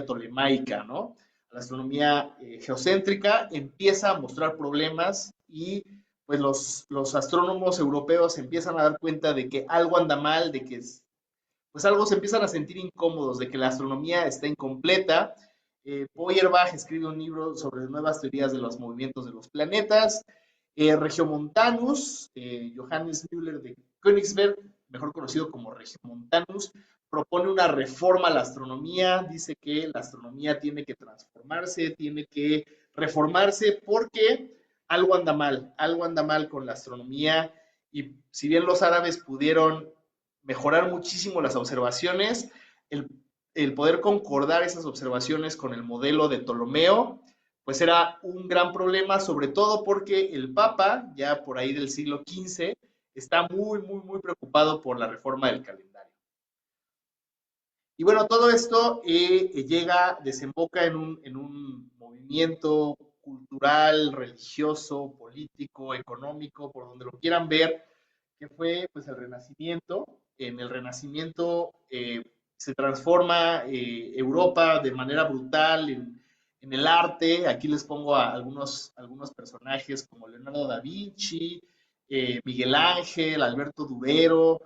[SPEAKER 2] tolemaica, ¿no? La astronomía geocéntrica empieza a mostrar problemas y pues los astrónomos europeos empiezan a dar cuenta de que algo anda mal, de que pues algo se empiezan a sentir incómodos, de que la astronomía está incompleta. Feuerbach escribe un libro sobre nuevas teorías de los movimientos de los planetas. Regiomontanus, Johannes Müller de Königsberg, mejor conocido como Regiomontanus, propone una reforma a la astronomía, dice que la astronomía tiene que transformarse, tiene que reformarse porque algo anda mal con la astronomía, y si bien los árabes pudieron mejorar muchísimo las observaciones, el, el poder concordar esas observaciones con el modelo de Ptolomeo, pues era un gran problema, sobre todo porque el Papa, ya por ahí del siglo XV, está muy preocupado por la reforma del calendario. Y bueno, todo esto desemboca en un movimiento cultural, religioso, político, económico, por donde lo quieran ver, que fue pues el Renacimiento. En el Renacimiento se transforma Europa de manera brutal en el arte. Aquí les pongo a algunos personajes como Leonardo da Vinci, Miguel Ángel, Alberto Durero,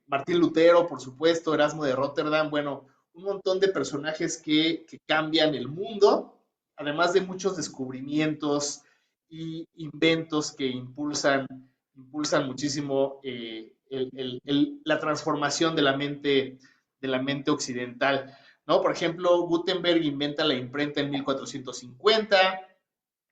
[SPEAKER 2] Martín Lutero, por supuesto, Erasmo de Rotterdam, bueno, un montón de personajes que cambian el mundo, además de muchos descubrimientos y inventos que impulsan impulsan muchísimo la transformación de la mente occidental, ¿no? Por ejemplo, Gutenberg inventa la imprenta en 1450,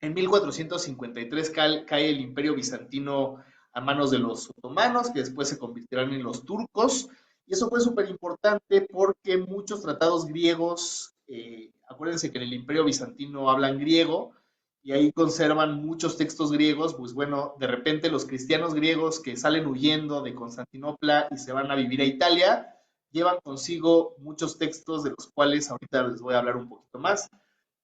[SPEAKER 2] en 1453 cae el Imperio Bizantino a manos de los otomanos, que después se convertirán en los turcos. Y eso fue súper importante porque muchos tratados griegos, acuérdense que en el Imperio Bizantino hablan griego, y ahí conservan muchos textos griegos, pues bueno, de repente los cristianos griegos que salen huyendo de Constantinopla y se van a vivir a Italia, llevan consigo muchos textos de los cuales ahorita les voy a hablar un poquito más.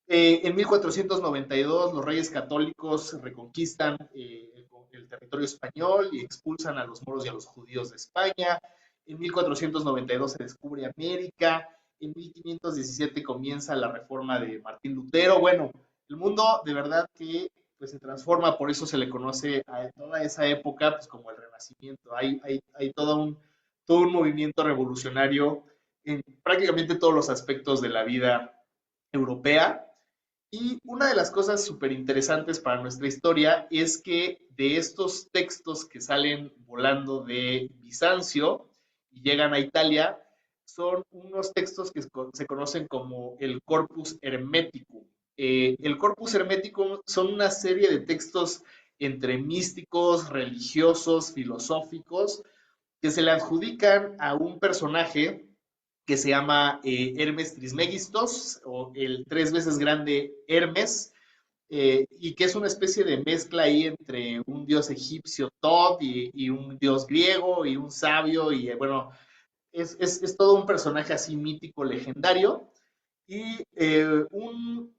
[SPEAKER 2] En 1492 los reyes católicos reconquistan el territorio español y expulsan a los moros y a los judíos de España. En 1492 se descubre América. En 1517 comienza la reforma de Martín Lutero. Bueno, el mundo de verdad que pues, se transforma, por eso se le conoce a toda esa época pues, como el Renacimiento. Hay todo un movimiento revolucionario en prácticamente todos los aspectos de la vida europea. Y una de las cosas súper interesantes para nuestra historia es que de estos textos que salen volando de Bizancio y llegan a Italia, son unos textos que se conocen como el Corpus Hermeticum. El Corpus Hermeticum son una serie de textos entre místicos, religiosos, filosóficos, que se le adjudican a un personaje que se llama Hermes Trismegistos, o el tres veces grande Hermes, y que es una especie de mezcla ahí entre un dios egipcio Thoth y un dios griego y un sabio, y bueno, es todo un personaje así mítico, legendario, y un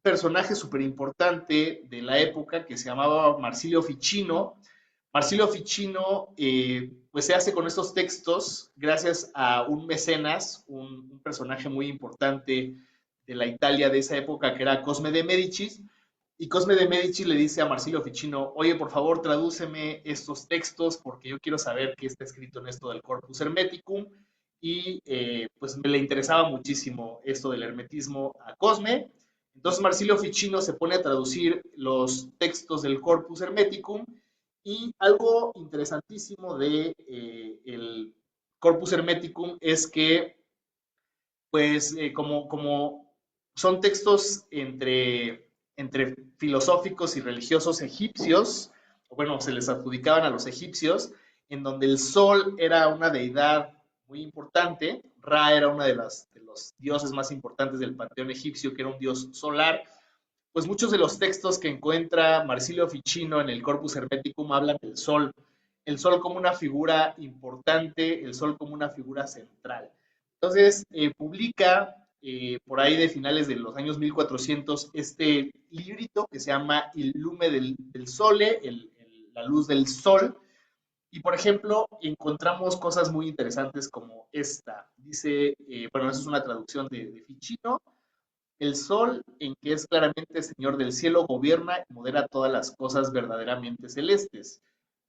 [SPEAKER 2] personaje súper importante de la época que se llamaba Marsilio Ficino. Marsilio Ficino pues se hace con estos textos gracias a un mecenas, un personaje muy importante de la Italia de esa época que era Cosme de Medici, y Cosme de Medici le dice a Marsilio Ficino, oye, por favor, tradúceme estos textos porque yo quiero saber qué está escrito en esto del Corpus Hermeticum, y pues me le interesaba muchísimo esto del hermetismo a Cosme. Entonces Marsilio Ficino se pone a traducir los textos del Corpus Hermeticum, y algo interesantísimo de el Corpus Hermeticum es que, pues, como son textos entre filosóficos y religiosos egipcios, bueno, se les adjudicaban a los egipcios, en donde el sol era una deidad muy importante, Ra era una de los dioses más importantes del panteón egipcio, que era un dios solar. Pues muchos de los textos que encuentra Marsilio Ficino en el Corpus Hermeticum hablan del sol, el sol como una figura importante, el sol como una figura central. Entonces, publica por ahí de finales de los años 1400 este librito que se llama Il Lume del Sole, la luz del sol. Y, por ejemplo, encontramos cosas muy interesantes como esta. Dice, bueno, esa es una traducción de Ficino. El sol, en que es claramente señor del cielo, gobierna y modera todas las cosas verdaderamente celestes.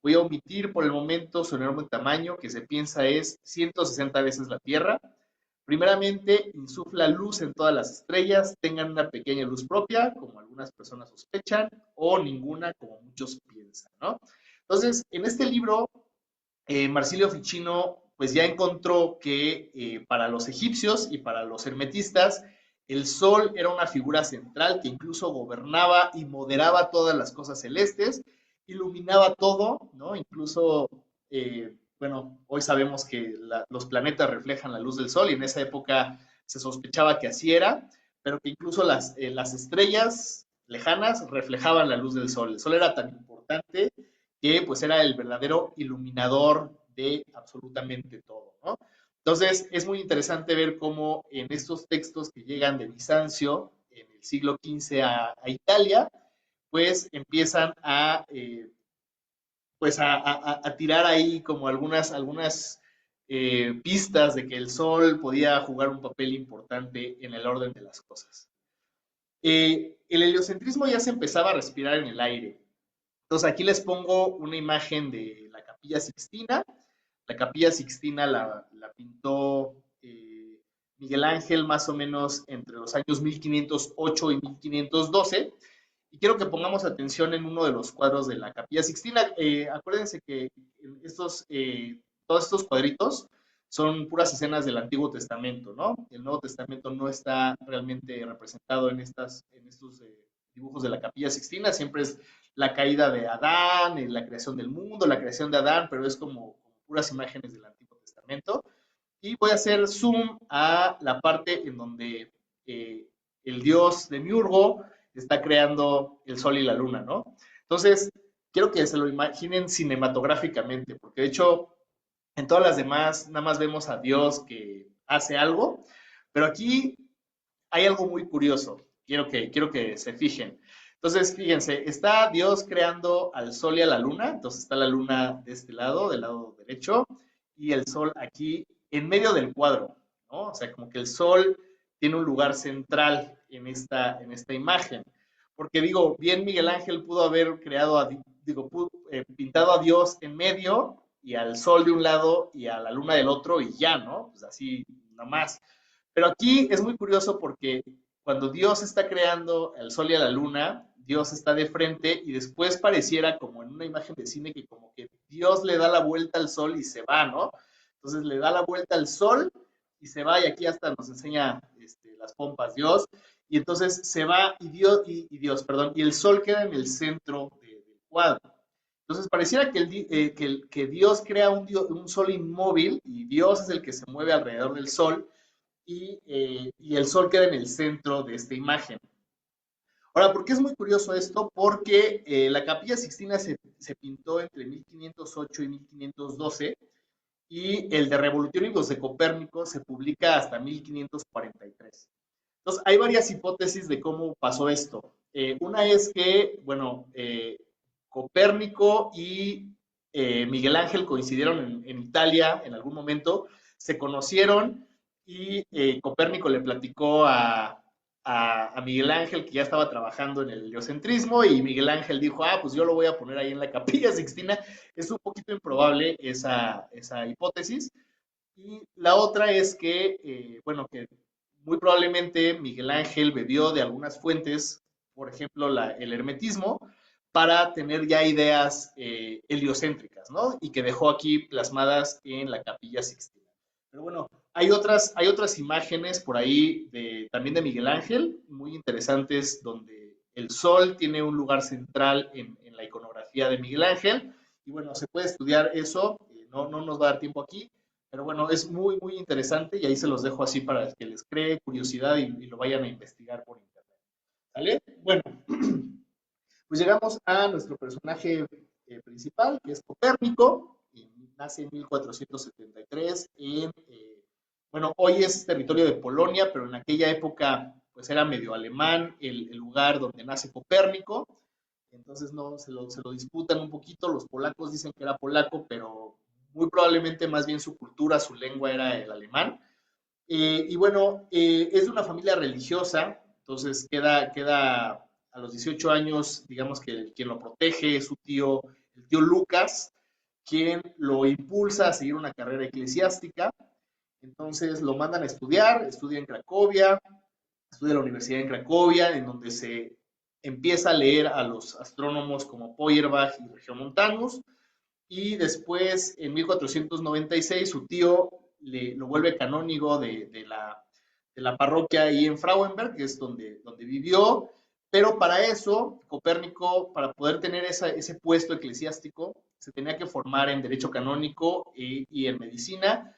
[SPEAKER 2] Voy a omitir por el momento su enorme tamaño, que se piensa es 160 veces la Tierra. Primeramente, insufla luz en todas las estrellas, tengan una pequeña luz propia, como algunas personas sospechan, o ninguna, como muchos piensan, ¿no? Entonces, en este libro, Marsilio Ficino pues ya encontró que para los egipcios y para los hermetistas, el sol era una figura central que incluso gobernaba y moderaba todas las cosas celestes, iluminaba todo, ¿no? Incluso, bueno, hoy sabemos que los planetas reflejan la luz del sol y en esa época se sospechaba que así era, pero que incluso las estrellas lejanas reflejaban la luz del sol. El sol era tan importante que pues era el verdadero iluminador de absolutamente todo, ¿no? Entonces, es muy interesante ver cómo en estos textos que llegan de Bizancio en el siglo XV a Italia, pues empiezan pues a tirar ahí como algunas pistas de que el sol podía jugar un papel importante en el orden de las cosas. El heliocentrismo ya se empezaba a respirar en el aire. Entonces aquí les pongo una imagen de la Capilla Sixtina. La Capilla Sixtina la pintó Miguel Ángel más o menos entre los años 1508 y 1512. Y quiero que pongamos atención en uno de los cuadros de la Capilla Sixtina. Acuérdense que todos estos cuadritos son puras escenas del Antiguo Testamento, ¿no? El Nuevo Testamento no está realmente representado en estos dibujos de la Capilla Sixtina, siempre es la caída de Adán, la creación del mundo, la creación de Adán, pero es como puras imágenes del Antiguo Testamento. Y voy a hacer zoom a la parte en donde eh, el dios de Miurgo está creando el sol y la luna, ¿no? Entonces, quiero que se lo imaginen cinematográficamente, porque de hecho, en todas las demás, nada más vemos a Dios que hace algo, pero aquí hay algo muy curioso. Quiero que se fijen. Entonces, fíjense, está Dios creando al sol y a la luna. Entonces está la luna de este lado, del lado derecho, y el sol aquí en medio del cuadro, ¿no? O sea, como que el sol tiene un lugar central en esta imagen. Porque digo, bien Miguel Ángel pudo haber creado, pintado a Dios en medio y al sol de un lado y a la luna del otro y ya, ¿no? Pues así, nada más. Pero aquí es muy curioso porque cuando Dios está creando el sol y a la luna, Dios está de frente y después pareciera como en una imagen de cine que como que Dios le da la vuelta al sol y se va, ¿no? Entonces le da la vuelta al sol y se va y aquí hasta nos enseña las pompas Dios y entonces se va y el sol queda en el centro del cuadro. Entonces pareciera que Dios crea un sol inmóvil y Dios es el que se mueve alrededor del sol y el sol queda en el centro de esta imagen. Ahora, ¿por qué es muy curioso esto? Porque la Capilla Sixtina se pintó entre 1508 y 1512 y el de Revolutionibus de Copérnico se publica hasta 1543. Entonces, hay varias hipótesis de cómo pasó esto. Una es que, bueno, Copérnico y Miguel Ángel coincidieron en Italia en algún momento, se conocieron y Copérnico le platicó a Miguel Ángel que ya estaba trabajando en el heliocentrismo y Miguel Ángel dijo, pues yo lo voy a poner ahí en la Capilla Sixtina. Es un poquito improbable esa hipótesis. Y la otra es que, bueno, que muy probablemente Miguel Ángel bebió de algunas fuentes, por ejemplo, el hermetismo, para tener ya ideas heliocéntricas, ¿no? Y que dejó aquí plasmadas en la Capilla Sixtina. Pero bueno, hay otras imágenes por ahí también de Miguel Ángel, muy interesantes, donde el sol tiene un lugar central en la iconografía de Miguel Ángel. Y bueno, se puede estudiar eso, no nos va a dar tiempo aquí, pero bueno, es muy, muy interesante y ahí se los dejo así para que les cree curiosidad y lo vayan a investigar por internet. ¿Vale? Bueno, pues llegamos a nuestro personaje principal, que es Copérnico, y nace en 1473 bueno, hoy es territorio de Polonia, pero en aquella época pues era medio alemán el lugar donde nace Copérnico, entonces no, se lo disputan un poquito, los polacos dicen que era polaco, pero muy probablemente más bien su cultura, su lengua era el alemán. Y bueno, es de una familia religiosa, entonces queda a los 18 años, digamos que quien lo protege es el tío Lucas, quien lo impulsa a seguir una carrera eclesiástica. Entonces lo mandan a estudia en Cracovia, estudia en la Universidad en Cracovia, en donde se empieza a leer a los astrónomos como Feuerbach y Regiomontanus, y después, en 1496, su tío lo vuelve canónigo de la parroquia ahí en Frauenberg, que es donde vivió, pero para eso, Copérnico, para poder tener ese puesto eclesiástico, se tenía que formar en derecho canónico y en medicina,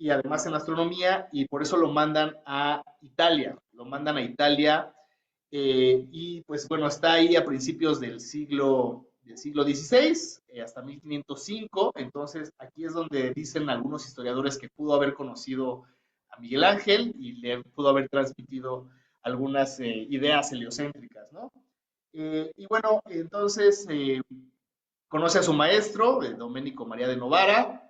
[SPEAKER 2] y además en astronomía, y por eso lo mandan a Italia. Lo mandan a Italia y pues bueno, está ahí a principios del siglo XVI, hasta 1505. Entonces aquí es donde dicen algunos historiadores que pudo haber conocido a Miguel Ángel y le pudo haber transmitido algunas ideas heliocéntricas, ¿no? Y bueno, entonces conoce a su maestro, Domenico María de Novara,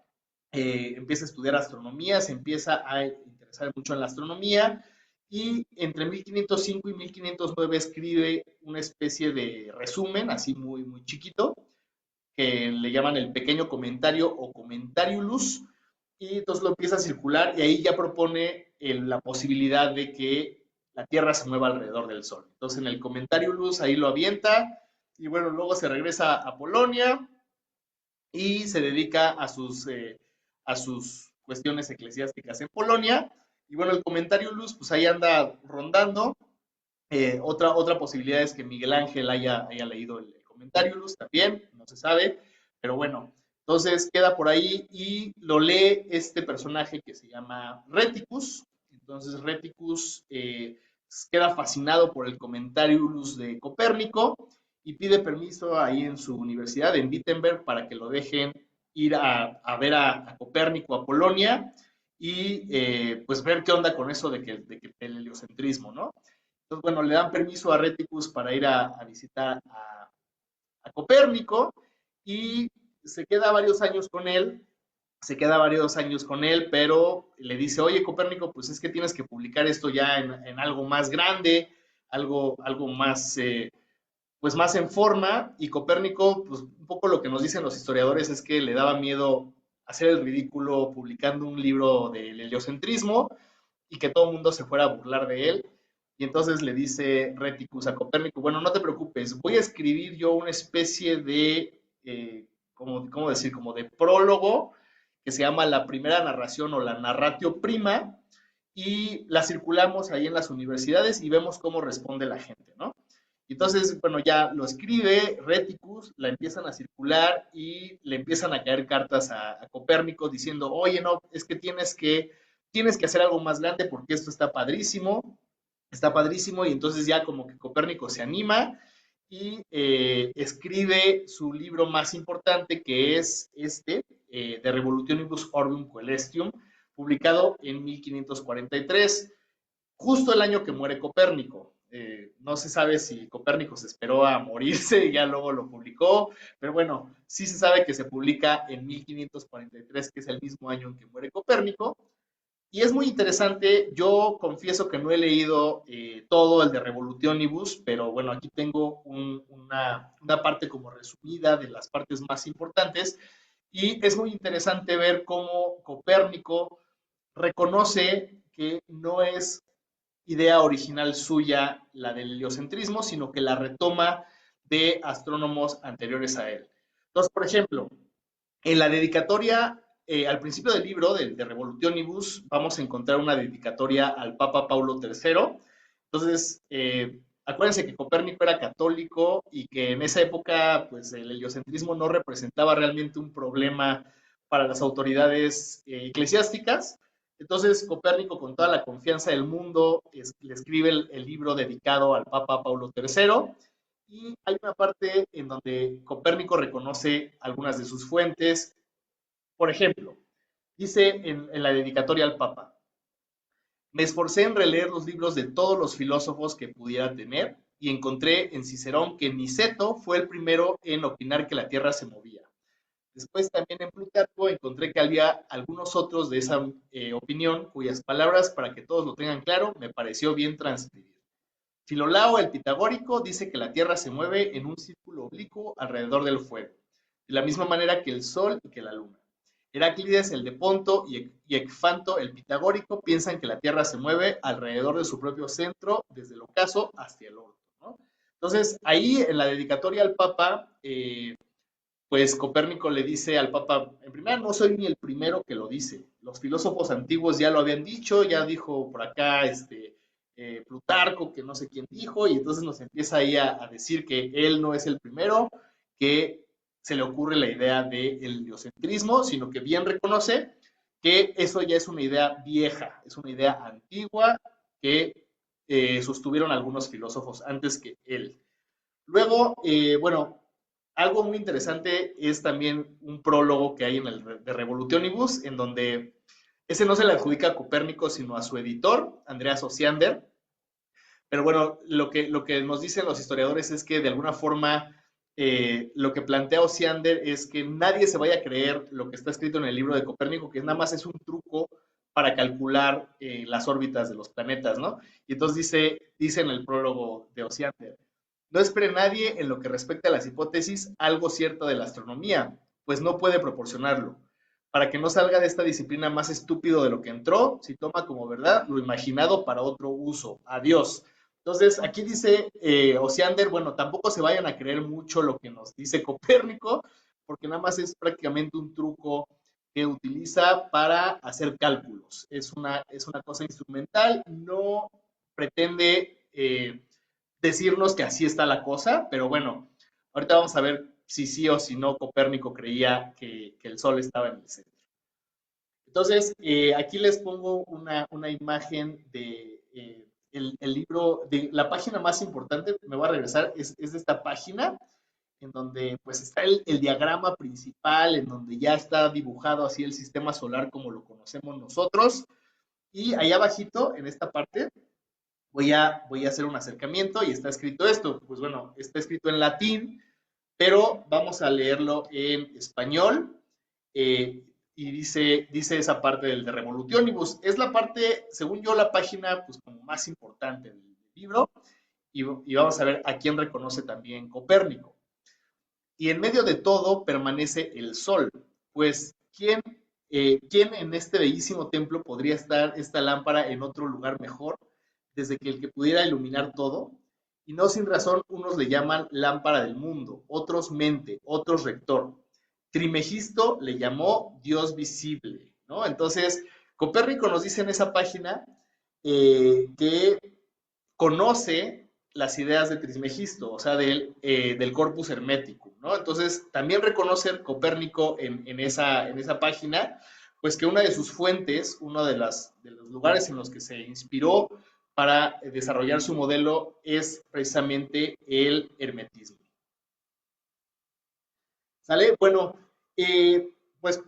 [SPEAKER 2] empieza a estudiar astronomía, se empieza a interesar mucho en la astronomía y entre 1505 y 1509 escribe una especie de resumen, así muy, muy chiquito, que le llaman el pequeño comentario o comentariulus, y entonces lo empieza a circular y ahí ya propone la posibilidad de que la Tierra se mueva alrededor del Sol. Entonces en el comentario Luz ahí lo avienta y bueno, luego se regresa a Polonia y se dedica a sus cuestiones eclesiásticas en Polonia. Y bueno, el comentario Luz, pues ahí anda rondando. Otra posibilidad es que Miguel Ángel haya leído el comentario Luz también, no se sabe, pero bueno, entonces queda por ahí y lo lee este personaje que se llama Reticus. Entonces Reticus queda fascinado por el comentario Luz de Copérnico y pide permiso ahí en su universidad, en Wittenberg, para que lo dejen ir a ver a Copérnico a Polonia y pues ver qué onda con eso de que el heliocentrismo, ¿no? Entonces, bueno, le dan permiso a Reticus para ir a visitar a Copérnico y se queda varios años con él, pero le dice, oye, Copérnico, pues es que tienes que publicar esto ya en algo más grande, algo más, pues más en forma, y Copérnico, pues un poco lo que nos dicen los historiadores es que le daba miedo hacer el ridículo publicando un libro del heliocentrismo y que todo el mundo se fuera a burlar de él. Y entonces le dice Reticus a Copérnico, bueno, no te preocupes, voy a escribir yo una especie de, ¿cómo decir? Como de prólogo, que se llama la primera narración o la narratio prima, y la circulamos ahí en las universidades y vemos cómo responde la gente, ¿no? Entonces, bueno, ya lo escribe Reticus, la empiezan a circular y le empiezan a caer cartas a Copérnico diciendo, oye, no, es que tienes que hacer algo más grande porque esto está padrísimo, y entonces ya como que Copérnico se anima y escribe su libro más importante, que es De Revolutionibus Orbium Coelestium, publicado en 1543, justo el año que muere Copérnico. No se sabe si Copérnico se esperó a morirse y ya luego lo publicó, pero bueno, sí se sabe que se publica en 1543, que es el mismo año en que muere Copérnico, y es muy interesante. Yo confieso que no he leído todo el de Revolutionibus, pero bueno, aquí tengo una parte como resumida de las partes más importantes, y es muy interesante ver cómo Copérnico reconoce que no es idea original suya la del heliocentrismo, sino que la retoma de astrónomos anteriores a él. Entonces, por ejemplo, en la dedicatoria, al principio del libro de Revolutionibus, vamos a encontrar una dedicatoria al Papa Paulo III. Entonces, acuérdense que Copérnico era católico y que en esa época, pues, el heliocentrismo no representaba realmente un problema para las autoridades eclesiásticas. Entonces, Copérnico, con toda la confianza del mundo, le escribe el libro dedicado al Papa Paulo III, y hay una parte en donde Copérnico reconoce algunas de sus fuentes. Por ejemplo, dice en la dedicatoria al Papa, me esforcé en releer los libros de todos los filósofos que pudiera tener y encontré en Cicerón que Niceto fue el primero en opinar que la Tierra se movía. Después también en Plutarco encontré que había algunos otros de esa opinión cuyas palabras, para que todos lo tengan claro, me pareció bien transcribir. Filolao, el pitagórico, dice que la Tierra se mueve en un círculo oblicuo alrededor del fuego, de la misma manera que el Sol y que la Luna. Heráclides, el de Ponto, y Ecfanto, el pitagórico, piensan que la Tierra se mueve alrededor de su propio centro, desde el ocaso hasta el orto, ¿no? Entonces, ahí en la dedicatoria al Papa, pues Copérnico le dice al Papa, en primera, no soy ni el primero que lo dice. Los filósofos antiguos ya lo habían dicho, ya dijo por acá Plutarco, que no sé quién dijo, y entonces nos empieza ahí a decir que él no es el primero que se le ocurre la idea del heliocentrismo, sino que bien reconoce que eso ya es una idea vieja, es una idea antigua que sostuvieron algunos filósofos antes que él. Luego, bueno, algo muy interesante es también un prólogo que hay en el de Revolutionibus, en donde ese no se le adjudica a Copérnico, sino a su editor, Andreas Osiander. Pero bueno, lo que nos dicen los historiadores es que de alguna forma lo que plantea Osiander es que nadie se vaya a creer lo que está escrito en el libro de Copérnico, que nada más es un truco para calcular las órbitas de los planetas, ¿no? Y entonces dice en el prólogo de Osiander, no espere nadie en lo que respecta a las hipótesis algo cierto de la astronomía, pues no puede proporcionarlo. para que no salga de esta disciplina más estúpido de lo que entró, si toma como verdad lo imaginado para otro uso. Adiós. Entonces, aquí dice Osiander, bueno, tampoco se vayan a creer mucho lo que nos dice Copérnico, porque nada más es prácticamente un truco que utiliza para hacer cálculos. Es una cosa instrumental, no pretende decirnos que así está la cosa, pero bueno, ahorita vamos a ver si sí o si no Copérnico creía que el Sol estaba en el centro. Entonces, aquí les pongo una imagen de el libro, de la página más importante, me voy a regresar, es de esta página, en donde pues está el diagrama principal, en donde ya está dibujado así el sistema solar como lo conocemos nosotros, y allá abajito, en esta parte, voy a hacer un acercamiento y está escrito esto. Pues bueno, está escrito en latín, pero vamos a leerlo en español. Y dice esa parte del de Revolutionibus. Es la parte, según yo, la página pues como más importante del libro. Y vamos a ver a quién reconoce también Copérnico. Y en medio de todo permanece el sol. Pues, ¿quién en este bellísimo templo podría estar esta lámpara en otro lugar mejor, desde que el que pudiera iluminar todo? Y no sin razón, unos le llaman lámpara del mundo, otros mente, otros rector. Trimegisto le llamó Dios visible, ¿no? Entonces, Copérnico nos dice en esa página que conoce las ideas de Trismegisto, o sea, del corpus hermético, ¿no? Entonces, también reconoce Copérnico en esa página, pues que una de sus fuentes, uno de los lugares en los que se inspiró para desarrollar su modelo es precisamente el hermetismo. ¿Sale? Bueno, pues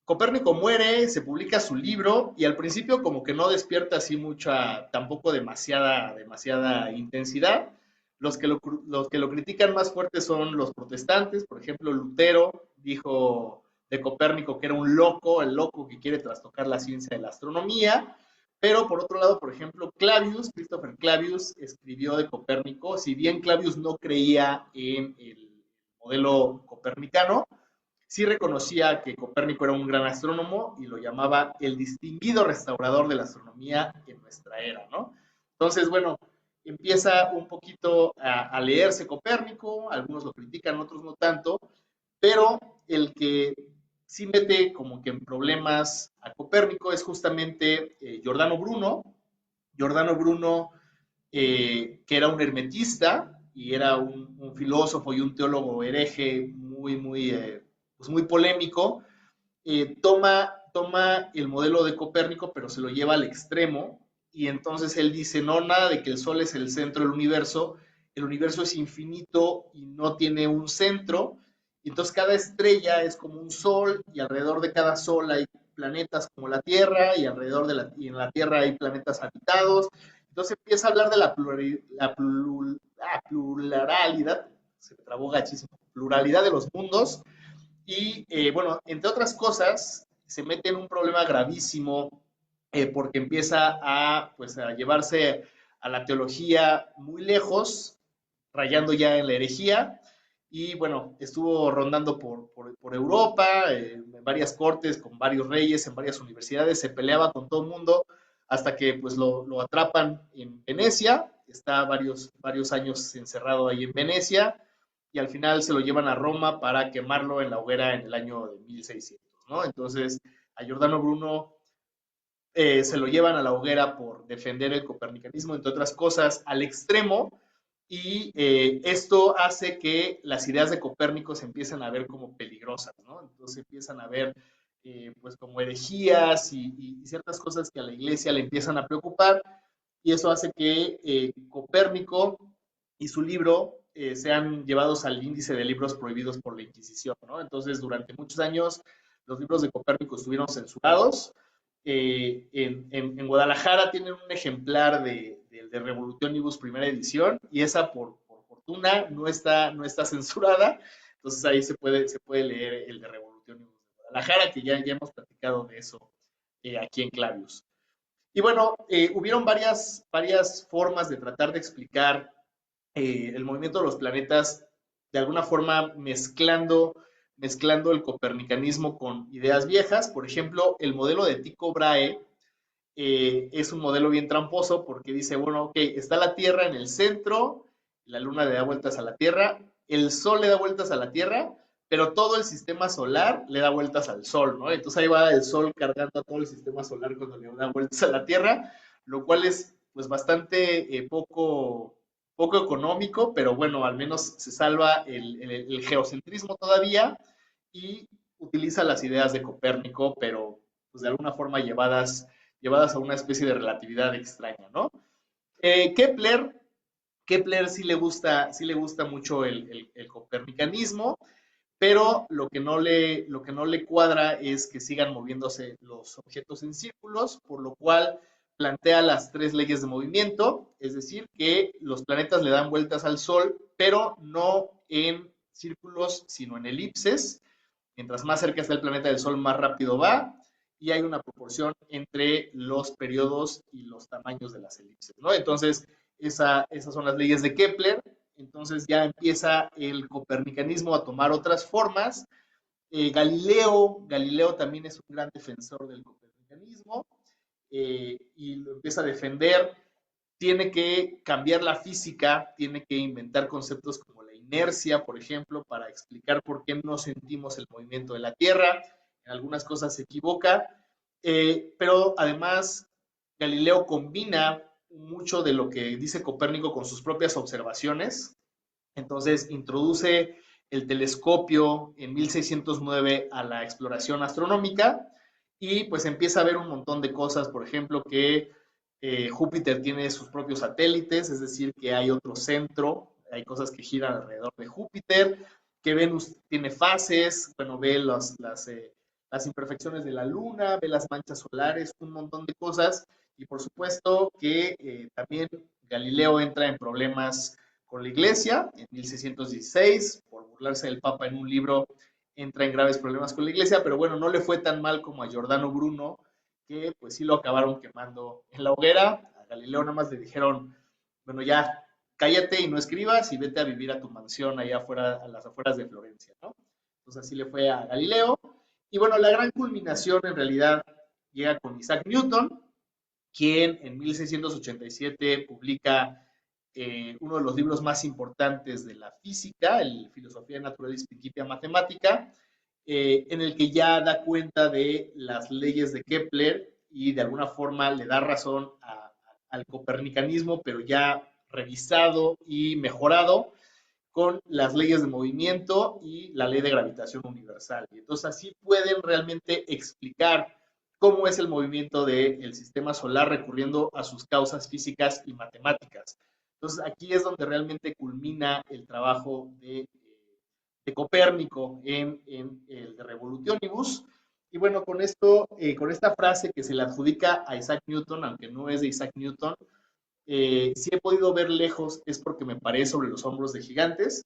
[SPEAKER 2] Copérnico muere, se publica su libro y al principio como que no despierta así mucha, tampoco demasiada intensidad. Los que lo critican más fuerte son los protestantes, por ejemplo, Lutero dijo de Copérnico que era un loco, el loco que quiere trastocar la ciencia de la astronomía, pero por otro lado, por ejemplo, Clavius, Christopher Clavius, escribió de Copérnico, si bien Clavius no creía en el modelo copernicano, sí reconocía que Copérnico era un gran astrónomo y lo llamaba el distinguido restaurador de la astronomía en nuestra era, ¿no? Entonces, bueno, empieza un poquito a leerse Copérnico, algunos lo critican, otros no tanto, pero el que sí mete como que en problemas a Copérnico es justamente Giordano Bruno. Giordano Bruno, que era un hermetista y era un filósofo y un teólogo hereje pues muy polémico, toma el modelo de Copérnico, pero se lo lleva al extremo, y entonces él dice, no, nada de que el Sol es el centro del universo, el universo es infinito y no tiene un centro, y entonces cada estrella es como un sol, y alrededor de cada sol hay planetas como la Tierra, y y en la Tierra hay planetas habitados. Entonces empieza a hablar de pluralidad, se me trabó gachísimo, pluralidad de los mundos, y bueno, entre otras cosas, se mete en un problema gravísimo porque empieza pues, a llevarse a la teología muy lejos, rayando ya en la herejía. Y bueno, estuvo rondando por Europa, en varias cortes, con varios reyes, en varias universidades, se peleaba con todo el mundo hasta que pues lo atrapan en Venecia, está varios años encerrado ahí en Venecia, y al final se lo llevan a Roma para quemarlo en la hoguera en el año de 1600, ¿no? Entonces, a Giordano Bruno se lo llevan a la hoguera por defender el copernicanismo, entre otras cosas, al extremo, y esto hace que las ideas de Copérnico se empiezan a ver como peligrosas, ¿no? Entonces empiezan a ver pues como herejías y ciertas cosas que a la iglesia le empiezan a preocupar, y eso hace que Copérnico y su libro sean llevados al índice de libros prohibidos por la Inquisición, ¿no? Entonces, durante muchos años, los libros de Copérnico estuvieron censurados. En Guadalajara tienen un ejemplar de Revolutionibus primera edición, y esa, por fortuna, no está censurada. Entonces, ahí se puede leer el de Revolutionibus de Guadalajara, que ya hemos platicado de eso aquí en Clavius. Y bueno, hubieron varias formas de tratar de explicar el movimiento de los planetas, de alguna forma mezclando mezclando el copernicanismo con ideas viejas. Por ejemplo, el modelo de Tycho Brahe es un modelo bien tramposo porque dice, bueno, ok, está la Tierra en el centro, la Luna le da vueltas a la Tierra, el Sol le da vueltas a la Tierra, pero todo el sistema solar le da vueltas al Sol, ¿no? Entonces ahí va el Sol cargando a todo el sistema solar cuando le da vueltas a la Tierra, lo cual es pues bastante poco económico, pero bueno, al menos se salva el geocentrismo todavía y utiliza las ideas de Copérnico, pero pues de alguna forma llevadas a una especie de relatividad extraña, ¿no? Kepler, sí le gusta mucho el copernicanismo, pero lo que no le cuadra es que sigan moviéndose los objetos en círculos, por lo cual plantea las tres leyes de movimiento, es decir, que los planetas le dan vueltas al Sol, pero no en círculos, sino en elipses. Mientras más cerca está el planeta del Sol, más rápido va, y hay una proporción entre los periodos y los tamaños de las elipses, ¿no? Entonces, esas son las leyes de Kepler. Entonces ya empieza el copernicanismo a tomar otras formas. Galileo también es un gran defensor del copernicanismo y lo empieza a defender. Tiene que cambiar la física, tiene que inventar conceptos como la inercia, por ejemplo, para explicar por qué no sentimos el movimiento de la Tierra. En algunas cosas se equivoca, pero además Galileo combina mucho de lo que dice Copérnico con sus propias observaciones. Entonces introduce el telescopio en 1609 a la exploración astronómica y pues empieza a ver un montón de cosas, por ejemplo, que Júpiter tiene sus propios satélites, es decir, que hay otro centro, hay cosas que giran alrededor de Júpiter, que Venus tiene fases, bueno, ve las imperfecciones de la Luna, ve las manchas solares, un montón de cosas, y por supuesto que también Galileo entra en problemas con la Iglesia en 1616, por burlarse del Papa en un libro, entra en graves problemas con la Iglesia, pero bueno, no le fue tan mal como a Giordano Bruno, que pues sí lo acabaron quemando en la hoguera. A Galileo nada más le dijeron, bueno, ya cállate y no escribas y vete a vivir a tu mansión allá afuera, a las afueras de Florencia, ¿no? Entonces así le fue a Galileo. Y bueno, la gran culminación en realidad llega con Isaac Newton, quien en 1687 publica uno de los libros más importantes de la física, el Filosofía Naturalis Principia Mathematica, en el que ya da cuenta de las leyes de Kepler y de alguna forma le da razón al copernicanismo, pero ya revisado y mejorado con las leyes de movimiento y la ley de gravitación universal. Y entonces así pueden realmente explicar cómo es el movimiento del sistema solar recurriendo a sus causas físicas y matemáticas. Entonces aquí es donde realmente culmina el trabajo de Copérnico en el de Revolutionibus. Y bueno, con esto, con esta frase que se le adjudica a Isaac Newton, aunque no es de Isaac Newton, si he podido ver lejos es porque me paré sobre los hombros de gigantes.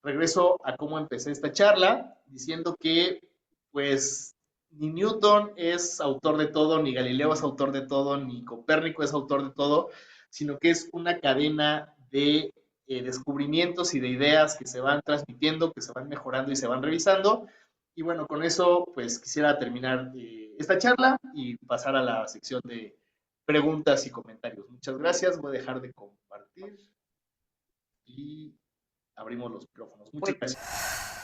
[SPEAKER 2] Regreso a cómo empecé esta charla, diciendo que pues ni Newton es autor de todo, ni Galileo es autor de todo, ni Copérnico es autor de todo, sino que es una cadena de descubrimientos y de ideas que se van transmitiendo, que se van mejorando y se van revisando. Y bueno, con eso pues quisiera terminar esta charla y pasar a la sección de preguntas y comentarios. Muchas gracias. Voy a dejar de compartir y abrimos los micrófonos. Muchas
[SPEAKER 1] Pues,
[SPEAKER 2] gracias.